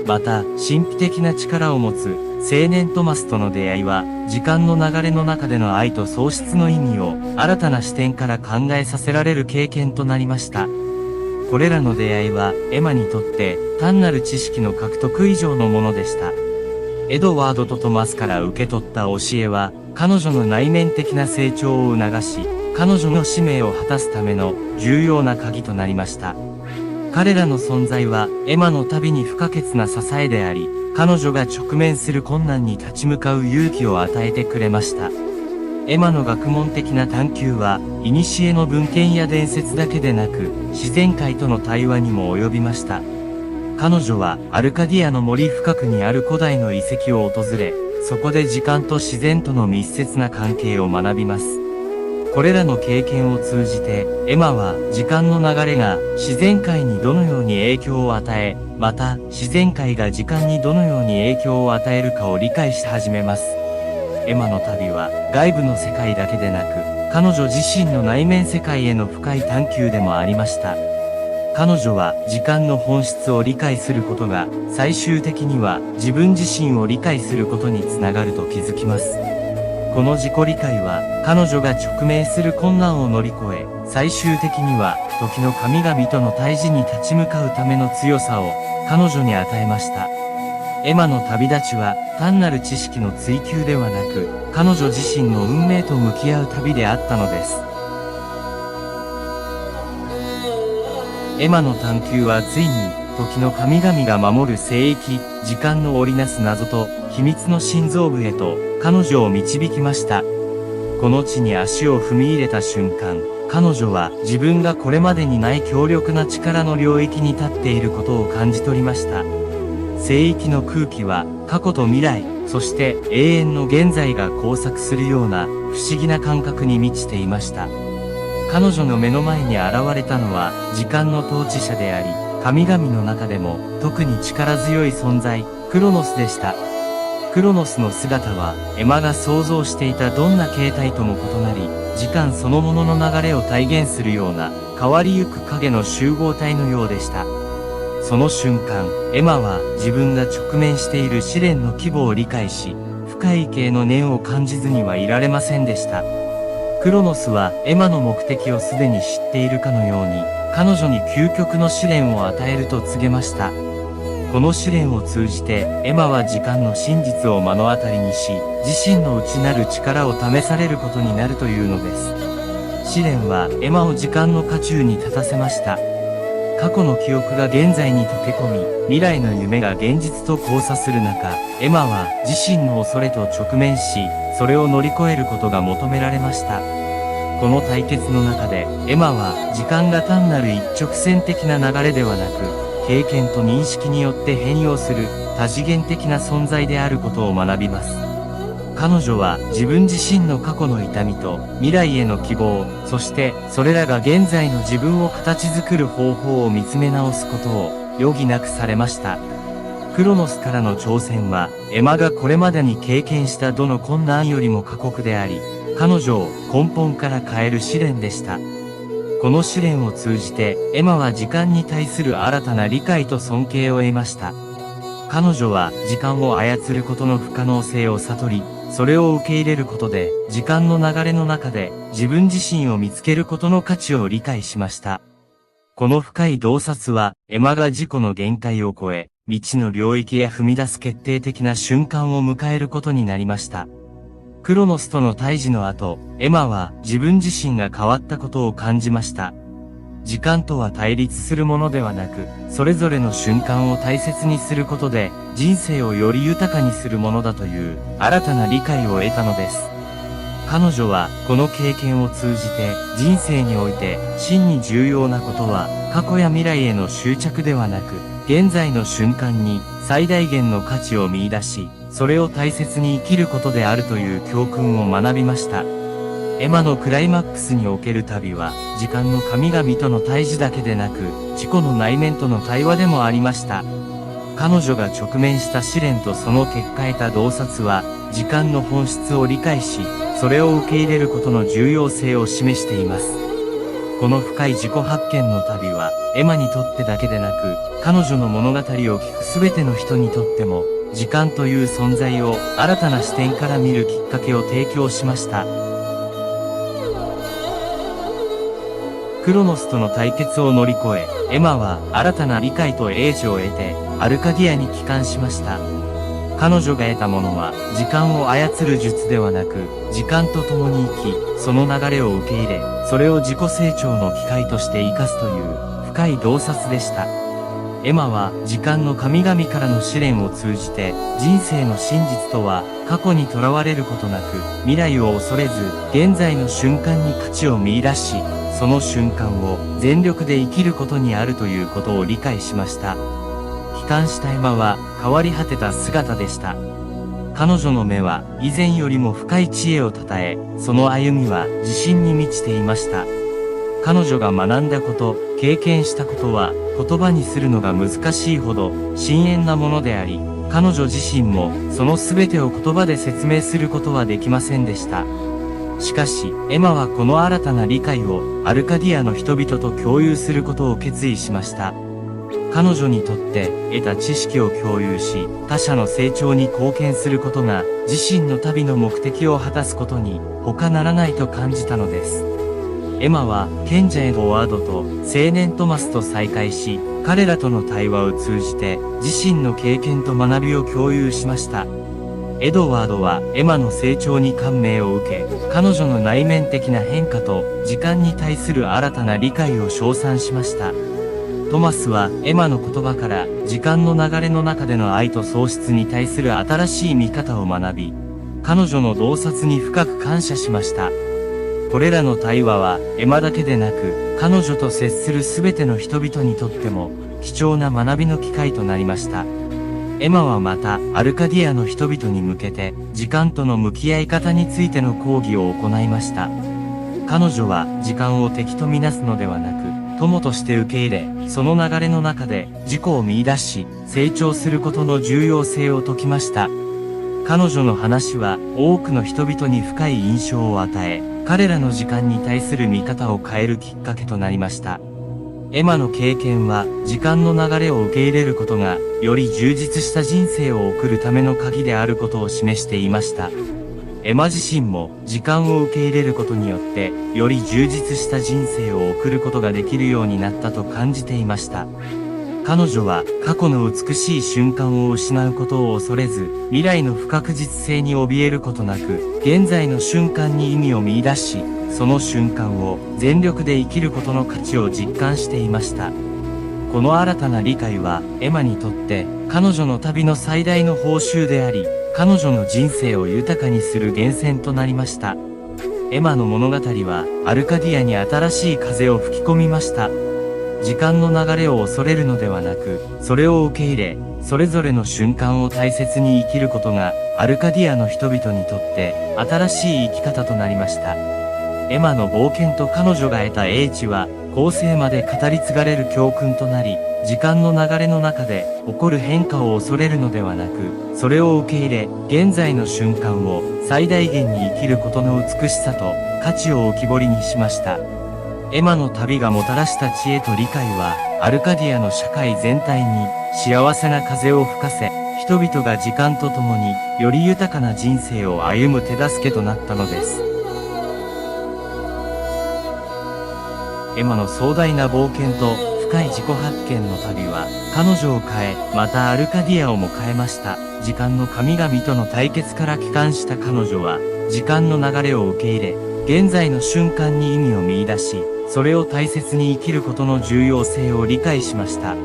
また、神秘的な力を持つ青年トマスとの出会いは、時間の流れの中での愛と喪失の意味を新たな視点から考えさせられる経験となりました。これらの出会いはエマにとって単なる知識の獲得以上のものでした。エドワードとトマスから受け取った教えは彼女の内面的な成長を促し、彼女の使命を果たすための重要な鍵となりました。彼らの存在はエマの旅に不可欠な支えであり、彼女が直面する困難に立ち向かう勇気を与えてくれました。エマの学問的な探求は、古の文献や伝説だけでなく、自然界との対話にも及びました。彼女は、アルカディアの森深くにある古代の遺跡を訪れ、そこで時間と自然との密接な関係を学びます。これらの経験を通じて、エマは、時間の流れが自然界にどのように影響を与え、また、自然界が時間にどのように影響を与えるかを理解し始めます。エマの旅は外部の世界だけでなく、彼女自身の内面世界への深い探求でもありました。彼女は時間の本質を理解することが、最終的には自分自身を理解することにつながると気づきます。この自己理解は、彼女が直面する困難を乗り越え、最終的には、時の神々との対峙に立ち向かうための強さを、彼女に与えました。エマの旅立ちは、単なる知識の追求ではなく、彼女自身の運命と向き合う旅であったのです。エマの探求はついに、時の神々が守る聖域、時間の織りなす謎と、秘密の心臓部へと、彼女を導きました。この地に足を踏み入れた瞬間、彼女は自分がこれまでにない強力な力の領域に立っていることを感じ取りました。聖域の空気は、過去と未来、そして永遠の現在が交錯するような、不思議な感覚に満ちていました。彼女の目の前に現れたのは、時間の統治者であり、神々の中でも、特に力強い存在、クロノスでした。クロノスの姿は、エマが想像していたどんな形態とも異なり、時間そのものの流れを体現するような、変わりゆく影の集合体のようでした。その瞬間、エマは自分が直面している試練の規模を理解し、深い畏敬の念を感じずにはいられませんでした。クロノスはエマの目的をすでに知っているかのように、彼女に究極の試練を与えると告げました。この試練を通じて、エマは時間の真実を目の当たりにし、自身の内なる力を試されることになるというのです。試練はエマを時間の渦中に立たせました。過去の記憶が現在に溶け込み、未来の夢が現実と交差する中、エマは自身の恐れと直面し、それを乗り越えることが求められました。この対決の中で、エマは時間が単なる一直線的な流れではなく、経験と認識によって変容する多次元的な存在であることを学びます。彼女は自分自身の過去の痛みと未来への希望、そしてそれらが現在の自分を形作る方法を見つめ直すことを余儀なくされました。クロノスからの挑戦は、エマがこれまでに経験したどの困難よりも過酷であり、彼女を根本から変える試練でした。この試練を通じて、エマは時間に対する新たな理解と尊敬を得ました。彼女は時間を操ることの不可能性を悟り、それを受け入れることで、時間の流れの中で自分自身を見つけることの価値を理解しました。この深い洞察は、エマが自己の限界を超え、未知の領域へ踏み出す決定的な瞬間を迎えることになりました。クロノスとの対峙の後、エマは自分自身が変わったことを感じました。時間とは対立するものではなく、それぞれの瞬間を大切にすることで、人生をより豊かにするものだという、新たな理解を得たのです。彼女は、この経験を通じて、人生において、真に重要なことは、過去や未来への執着ではなく、現在の瞬間に、最大限の価値を見出し、それを大切に生きることであるという教訓を学びました。エマのクライマックスにおける旅は、時間の神々との対峙だけでなく、自己の内面との対話でもありました。彼女が直面した試練とその結果得た洞察は、時間の本質を理解し、それを受け入れることの重要性を示しています。この深い自己発見の旅は、エマにとってだけでなく、彼女の物語を聞くすべての人にとっても、時間という存在を新たな視点から見るきっかけを提供しました。クロノスとの対決を乗り越え、エマは新たな理解と英知を得て、アルカディアに帰還しました。彼女が得たものは、時間を操る術ではなく、時間と共に生き、その流れを受け入れ、それを自己成長の機会として生かすという、深い洞察でした。エマは、時間の神々からの試練を通じて、人生の真実とは、過去にとらわれることなく、未来を恐れず、現在の瞬間に価値を見出し、その瞬間を全力で生きることにあるということを理解しました。帰還したエマは変わり果てた姿でした。彼女の目は以前よりも深い知恵をたたえ、その歩みは自信に満ちていました。彼女が学んだこと、経験したことは言葉にするのが難しいほど深遠なものであり、彼女自身もその全てを言葉で説明することはできませんでした。しかし、エマはこの新たな理解をアルカディアの人々と共有することを決意しました。彼女にとって得た知識を共有し、他者の成長に貢献することが自身の旅の目的を果たすことに他ならないと感じたのです。エマは賢者エドワードと青年トマスと再会し、彼らとの対話を通じて自身の経験と学びを共有しました。エドワードはエマの成長に感銘を受け、彼女の内面的な変化と時間に対する新たな理解を称賛しました。トマスはエマの言葉から時間の流れの中での愛と喪失に対する新しい見方を学び、彼女の洞察に深く感謝しました。これらの対話はエマだけでなく、彼女と接する全ての人々にとっても貴重な学びの機会となりました。エマはまたアルカディアの人々に向けて時間との向き合い方についての講義を行いました。彼女は時間を敵とみなすのではなく、友として受け入れ、その流れの中で自己を見出し、成長することの重要性を説きました。彼女の話は多くの人々に深い印象を与え、彼らの時間に対する見方を変えるきっかけとなりました。エマの経験は時間の流れを受け入れることがより充実した人生を送るための鍵であることを示していました。エマ自身も時間を受け入れることによってより充実した人生を送ることができるようになったと感じていました。彼女は過去の美しい瞬間を失うことを恐れず、未来の不確実性に怯えることなく、現在の瞬間に意味を見出し、その瞬間を全力で生きることの価値を実感していました。この新たな理解はエマにとって彼女の旅の最大の報酬であり、彼女の人生を豊かにする源泉となりました。エマの物語はアルカディアに新しい風を吹き込みました。時間の流れを恐れるのではなく、それを受け入れ、それぞれの瞬間を大切に生きることがアルカディアの人々にとって新しい生き方となりました。エマの冒険と彼女が得た英知は後世まで語り継がれる教訓となり、時間の流れの中で起こる変化を恐れるのではなく、それを受け入れ、現在の瞬間を最大限に生きることの美しさと価値を浮き彫りにしました。エマの旅がもたらした知恵と理解は、アルカディアの社会全体に幸せな風を吹かせ、人々が時間とともにより豊かな人生を歩む手助けとなったのです。エマの壮大な冒険と深い自己発見の旅は、彼女を変え、またアルカディアをも変えました。時間の神々との対決から帰還した彼女は、時間の流れを受け入れ、現在の瞬間に意味を見出し、それを大切に生きることの重要性を理解しました。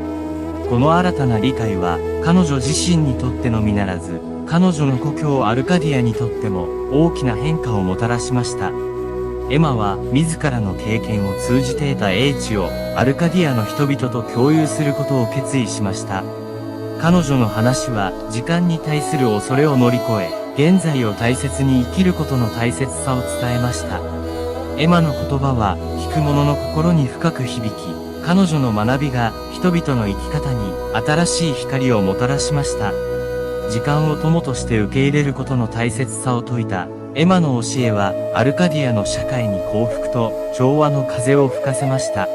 この新たな理解は、彼女自身にとってのみならず、彼女の故郷アルカディアにとっても大きな変化をもたらしました。エマは自らの経験を通じて得た英知をアルカディアの人々と共有することを決意しました。彼女の話は時間に対する恐れを乗り越え、現在を大切に生きることの大切さを伝えました。エマの言葉は聞く者の心に深く響き、彼女の学びが人々の生き方に新しい光をもたらしました。時間を友として受け入れることの大切さを説いたエマの教えはアルカディアの社会に幸福と調和の風を吹かせました。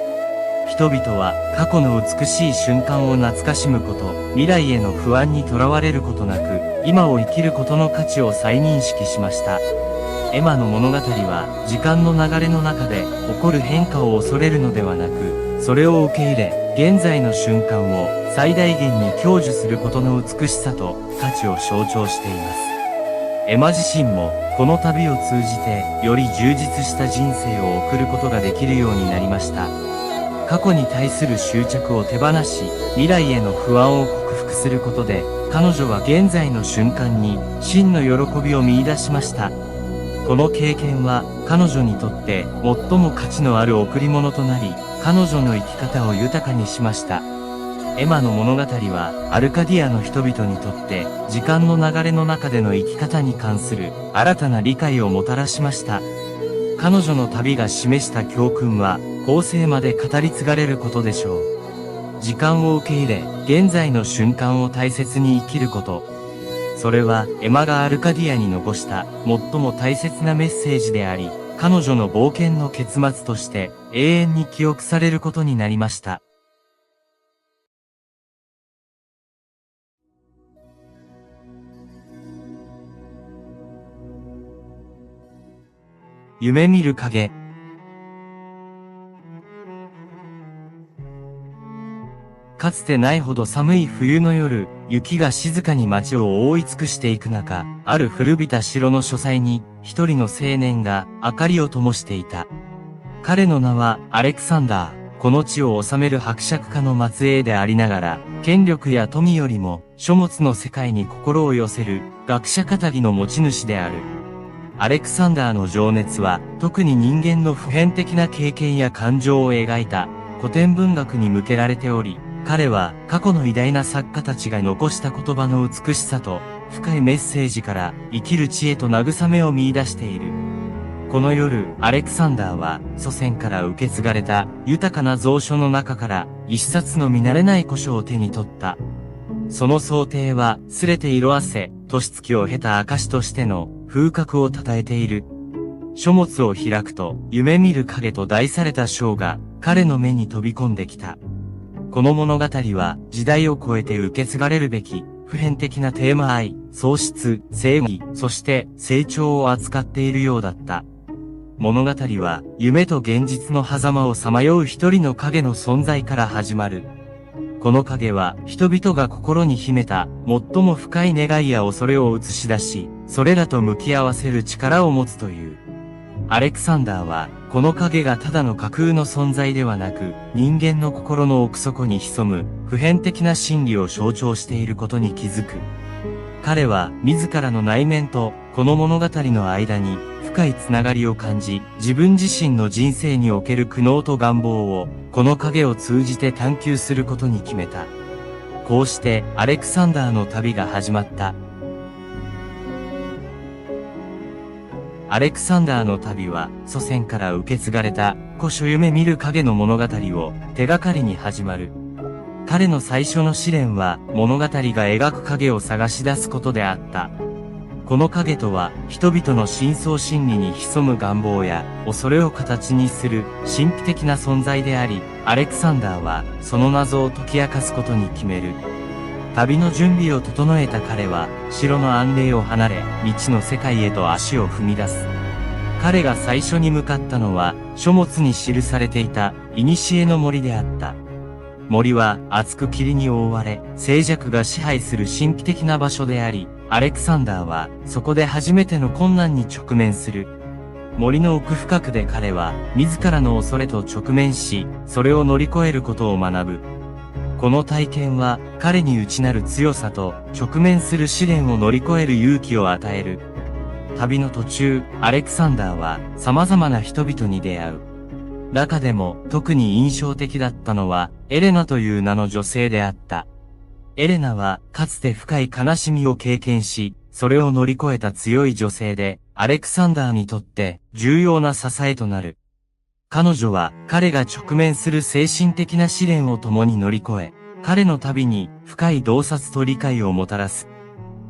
人々は過去の美しい瞬間を懐かしむこと、未来への不安にとらわれることなく、今を生きることの価値を再認識しました。エマの物語は時間の流れの中で起こる変化を恐れるのではなく、それを受け入れ、現在の瞬間を最大限に享受することの美しさと価値を象徴しています。エマ自身もこの旅を通じてより充実した人生を送ることができるようになりました。過去に対する執着を手放し、未来への不安を克服することで、彼女は現在の瞬間に真の喜びを見出しました。この経験は彼女にとって最も価値のある贈り物となり、彼女の生き方を豊かにしました。エマの物語はアルカディアの人々にとって時間の流れの中での生き方に関する新たな理解をもたらしました。彼女の旅が示した教訓は後世まで語り継がれることでしょう。時間を受け入れ、現在の瞬間を大切に生きること。それはエマがアルカディアに残した最も大切なメッセージであり、彼女の冒険の結末として永遠に記憶されることになりました。夢見る影。かつてないほど寒い冬の夜、雪が静かに街を覆い尽くしていく中、ある古びた城の書斎に、一人の青年が明かりを灯していた。彼の名はアレクサンダー。この地を治める伯爵家の末裔でありながら、権力や富よりも書物の世界に心を寄せる学者語りの持ち主である。アレクサンダーの情熱は、特に人間の普遍的な経験や感情を描いた古典文学に向けられており、彼は過去の偉大な作家たちが残した言葉の美しさと深いメッセージから生きる知恵と慰めを見出している。この夜、アレクサンダーは祖先から受け継がれた豊かな蔵書の中から一冊の見慣れない古書を手に取った。その想定は、すれて色あせ、年月を経た証としての風格を称えている。書物を開くと、夢見る影と題された章が彼の目に飛び込んできた。この物語は時代を超えて受け継がれるべき普遍的なテーマ愛、喪失、正義、そして成長を扱っているようだった。物語は夢と現実の狭間をさまよう一人の影の存在から始まる。この影は人々が心に秘めた最も深い願いや恐れを映し出し、それらと向き合わせる力を持つという。アレクサンダーは、この影がただの架空の存在ではなく、人間の心の奥底に潜む普遍的な真理を象徴していることに気づく。彼は自らの内面とこの物語の間に深いつながりを感じ、自分自身の人生における苦悩と願望をこの影を通じて探求することに決めた。こうしてアレクサンダーの旅が始まった。アレクサンダーの旅は祖先から受け継がれた古書夢見る影の物語を手がかりに始まる。彼の最初の試練は物語が描く影を探し出すことであった。この影とは人々の深層心理に潜む願望や恐れを形にする神秘的な存在であり、アレクサンダーはその謎を解き明かすことに決める。旅の準備を整えた彼は城の安寧を離れ未知の世界へと足を踏み出す。彼が最初に向かったのは書物に記されていた古の森であった。森は厚く霧に覆われ静寂が支配する神秘的な場所であり、アレクサンダーはそこで初めての困難に直面する。森の奥深くで彼は自らの恐れと直面し、それを乗り越えることを学ぶ。この体験は彼に内なる強さと直面する試練を乗り越える勇気を与える。旅の途中、アレクサンダーは様々な人々に出会う。中でも特に印象的だったのはエレナという名の女性であった。エレナはかつて深い悲しみを経験し、それを乗り越えた強い女性で、アレクサンダーにとって重要な支えとなる。彼女は彼が直面する精神的な試練を共に乗り越え、彼の旅に深い洞察と理解をもたらす。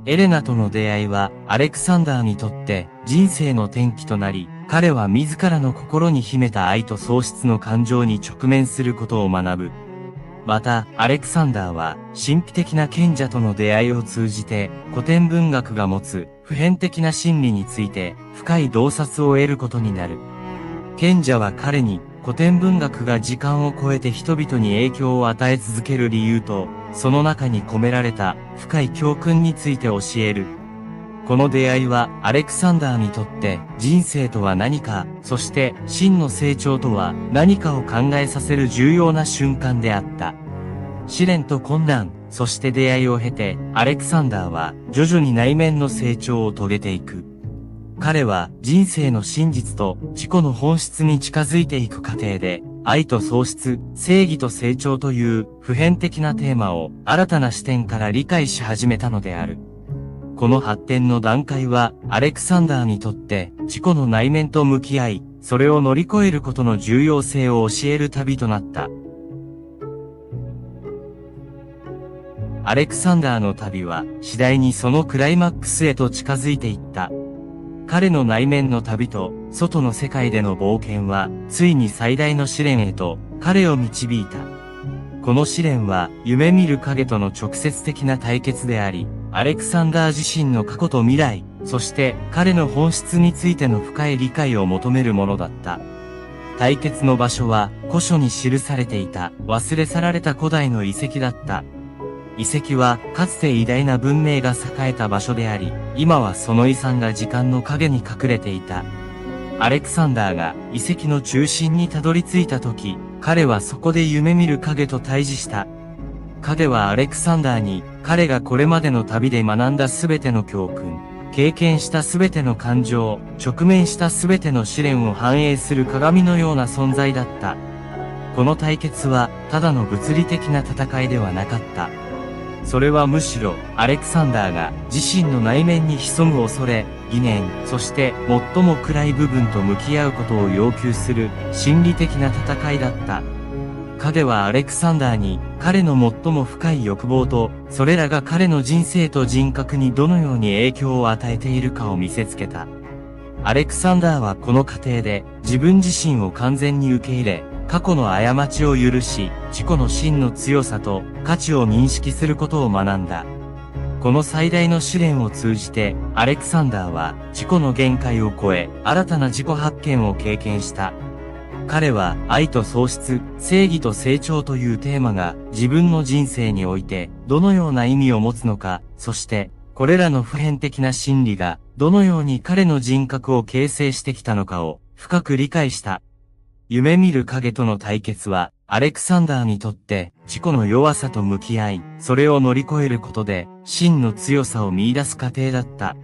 エレナとの出会いはアレクサンダーにとって人生の転機となり、彼は自らの心に秘めた愛と喪失の感情に直面することを学ぶ。また、アレクサンダーは神秘的な賢者との出会いを通じて古典文学が持つ普遍的な真理について深い洞察を得ることになる。賢者は彼に古典文学が時間を超えて人々に影響を与え続ける理由と、その中に込められた深い教訓について教える。この出会いはアレクサンダーにとって人生とは何か、そして真の成長とは何かを考えさせる重要な瞬間であった。試練と困難、そして出会いを経て、アレクサンダーは徐々に内面の成長を遂げていく。彼は人生の真実と自己の本質に近づいていく過程で、愛と喪失、正義と成長という普遍的なテーマを新たな視点から理解し始めたのである。この発展の段階は、アレクサンダーにとって自己の内面と向き合い、それを乗り越えることの重要性を教える旅となった。アレクサンダーの旅は次第にそのクライマックスへと近づいていった。彼の内面の旅と外の世界での冒険はついに最大の試練へと彼を導いた。この試練は夢見る影との直接的な対決であり、アレクサンダー自身の過去と未来、そして彼の本質についての深い理解を求めるものだった。対決の場所は古書に記されていた忘れ去られた古代の遺跡だった。遺跡はかつて偉大な文明が栄えた場所であり、今はその遺産が時間の影に隠れていた。アレクサンダーが遺跡の中心にたどり着いた時、彼はそこで夢見る影と対峙した。影はアレクサンダーに、彼がこれまでの旅で学んだすべての教訓、経験したすべての感情、直面したすべての試練を反映する鏡のような存在だった。この対決は、ただの物理的な戦いではなかった。それはむしろ、アレクサンダーが自身の内面に潜む恐れ、疑念、そして最も暗い部分と向き合うことを要求する心理的な戦いだった。影はアレクサンダーに彼の最も深い欲望と、それらが彼の人生と人格にどのように影響を与えているかを見せつけた。アレクサンダーはこの過程で自分自身を完全に受け入れ、過去の過ちを許し、自己の真の強さと価値を認識することを学んだ。この最大の試練を通じて、アレクサンダーは自己の限界を超え、新たな自己発見を経験した。彼は愛と喪失、正義と成長というテーマが自分の人生においてどのような意味を持つのか、そしてこれらの普遍的な真理がどのように彼の人格を形成してきたのかを深く理解した。夢見る影との対決はアレクサンダーにとって自己の弱さと向き合い、それを乗り越えることで真の強さを見出す過程だった。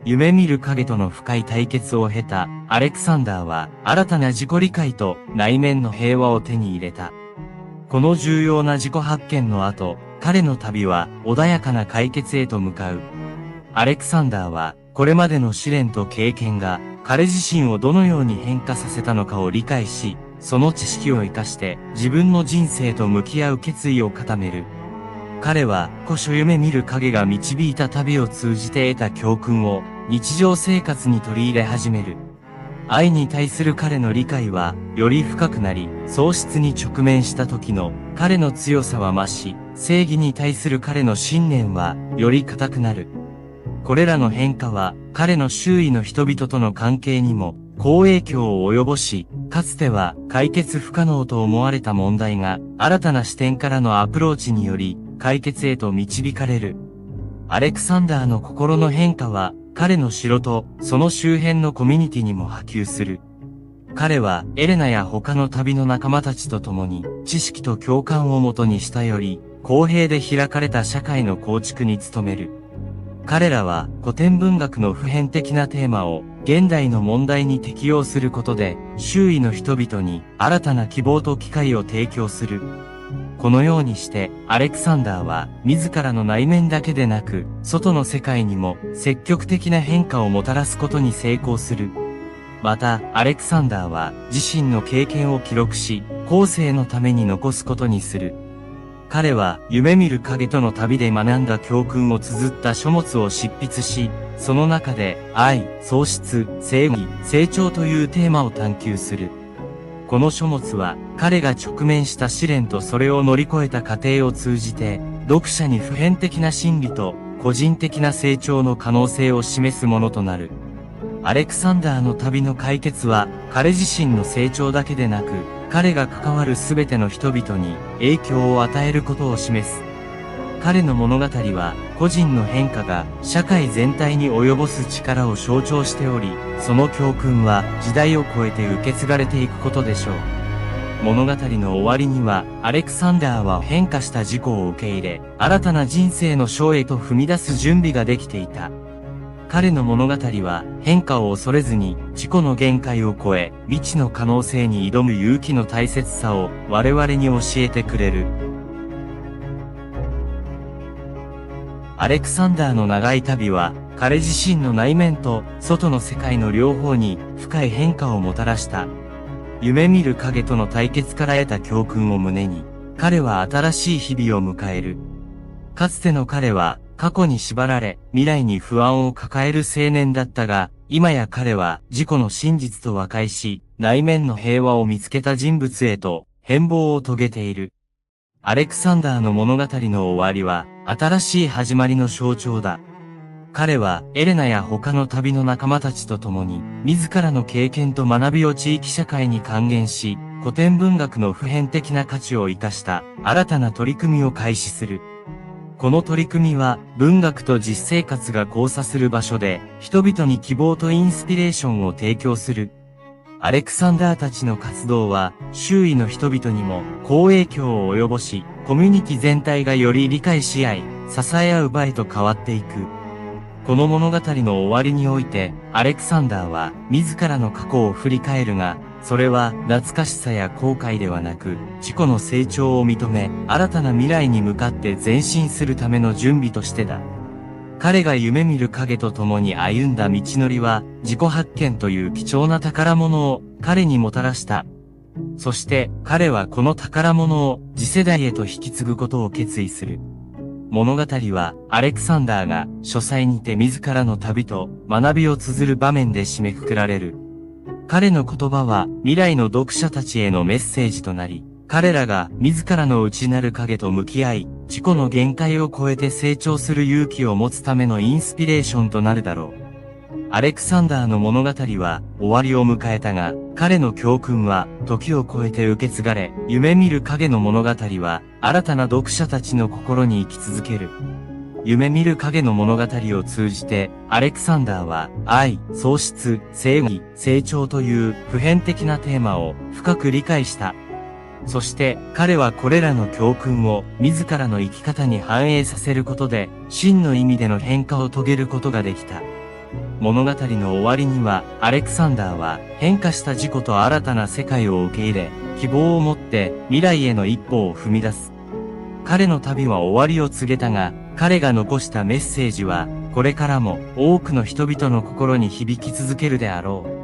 夢見る影との深い対決を経たアレクサンダーは新たな自己理解と内面の平和を手に入れた。この重要な自己発見の後、彼の旅は穏やかな解決へと向かう。アレクサンダーはこれまでの試練と経験が彼自身をどのように変化させたのかを理解し、その知識を生かして自分の人生と向き合う決意を固める。彼は古書夢見る影が導いた旅を通じて得た教訓を日常生活に取り入れ始める。愛に対する彼の理解はより深くなり、喪失に直面した時の彼の強さは増し、正義に対する彼の信念はより固くなる。これらの変化は彼の周囲の人々との関係にも好影響を及ぼし、かつては解決不可能と思われた問題が新たな視点からのアプローチにより解決へと導かれる。アレクサンダーの心の変化は彼の城とその周辺のコミュニティにも波及する。彼はエレナや他の旅の仲間たちと共に知識と共感をもとにしたより公平で開かれた社会の構築に努める。彼らは古典文学の普遍的なテーマを現代の問題に適用することで周囲の人々に新たな希望と機会を提供する。このようにしてアレクサンダーは自らの内面だけでなく外の世界にも積極的な変化をもたらすことに成功する。またアレクサンダーは自身の経験を記録し後世のために残すことにする。彼は夢見る影との旅で学んだ教訓を綴った書物を執筆し、その中で愛、喪失、正義、成長というテーマを探求する。この書物は彼が直面した試練とそれを乗り越えた過程を通じて読者に普遍的な真理と個人的な成長の可能性を示すものとなる。アレクサンダーの旅の解決は彼自身の成長だけでなく彼が関わるすべての人々に影響を与えることを示す。彼の物語は個人の変化が社会全体に及ぼす力を象徴しており、その教訓は時代を超えて受け継がれていくことでしょう。物語の終わりにはアレクサンダーは変化した自己を受け入れ、新たな人生の章へと踏み出す準備ができていた。彼の物語は変化を恐れずに自己の限界を超え未知の可能性に挑む勇気の大切さを我々に教えてくれる。アレクサンダーの長い旅は彼自身の内面と外の世界の両方に深い変化をもたらした。夢見る影との対決から得た教訓を胸に彼は新しい日々を迎える。かつての彼は過去に縛られ、未来に不安を抱える青年だったが、今や彼は自己の真実と和解し、内面の平和を見つけた人物へと変貌を遂げている。アレクサンダーの物語の終わりは、新しい始まりの象徴だ。彼は、エレナや他の旅の仲間たちと共に、自らの経験と学びを地域社会に還元し、古典文学の普遍的な価値を生かした、新たな取り組みを開始する。この取り組みは、文学と実生活が交差する場所で、人々に希望とインスピレーションを提供する。アレクサンダーたちの活動は、周囲の人々にも好影響を及ぼし、コミュニティ全体がより理解し合い、支え合う場へと変わっていく。この物語の終わりにおいて、アレクサンダーは自らの過去を振り返るが、それは懐かしさや後悔ではなく、自己の成長を認め、新たな未来に向かって前進するための準備としてだ。彼が夢見る影と共に歩んだ道のりは、自己発見という貴重な宝物を彼にもたらした。そして彼はこの宝物を次世代へと引き継ぐことを決意する。物語はアレクサンダーが書斎にて自らの旅と学びを綴る場面で締めくくられる。彼の言葉は未来の読者たちへのメッセージとなり、彼らが自らの内なる影と向き合い、自己の限界を超えて成長する勇気を持つためのインスピレーションとなるだろう。アレクサンダーの物語は終わりを迎えたが、彼の教訓は時を超えて受け継がれ、夢見る影の物語は新たな読者たちの心に生き続ける。夢見る影の物語を通じて、アレクサンダーは愛、喪失、正義、成長という普遍的なテーマを深く理解した。そして彼はこれらの教訓を自らの生き方に反映させることで、真の意味での変化を遂げることができた。物語の終わりには、アレクサンダーは変化した自己と新たな世界を受け入れ、希望を持って未来への一歩を踏み出す。彼の旅は終わりを告げたが、彼が残したメッセージは、これからも多くの人々の心に響き続けるであろう。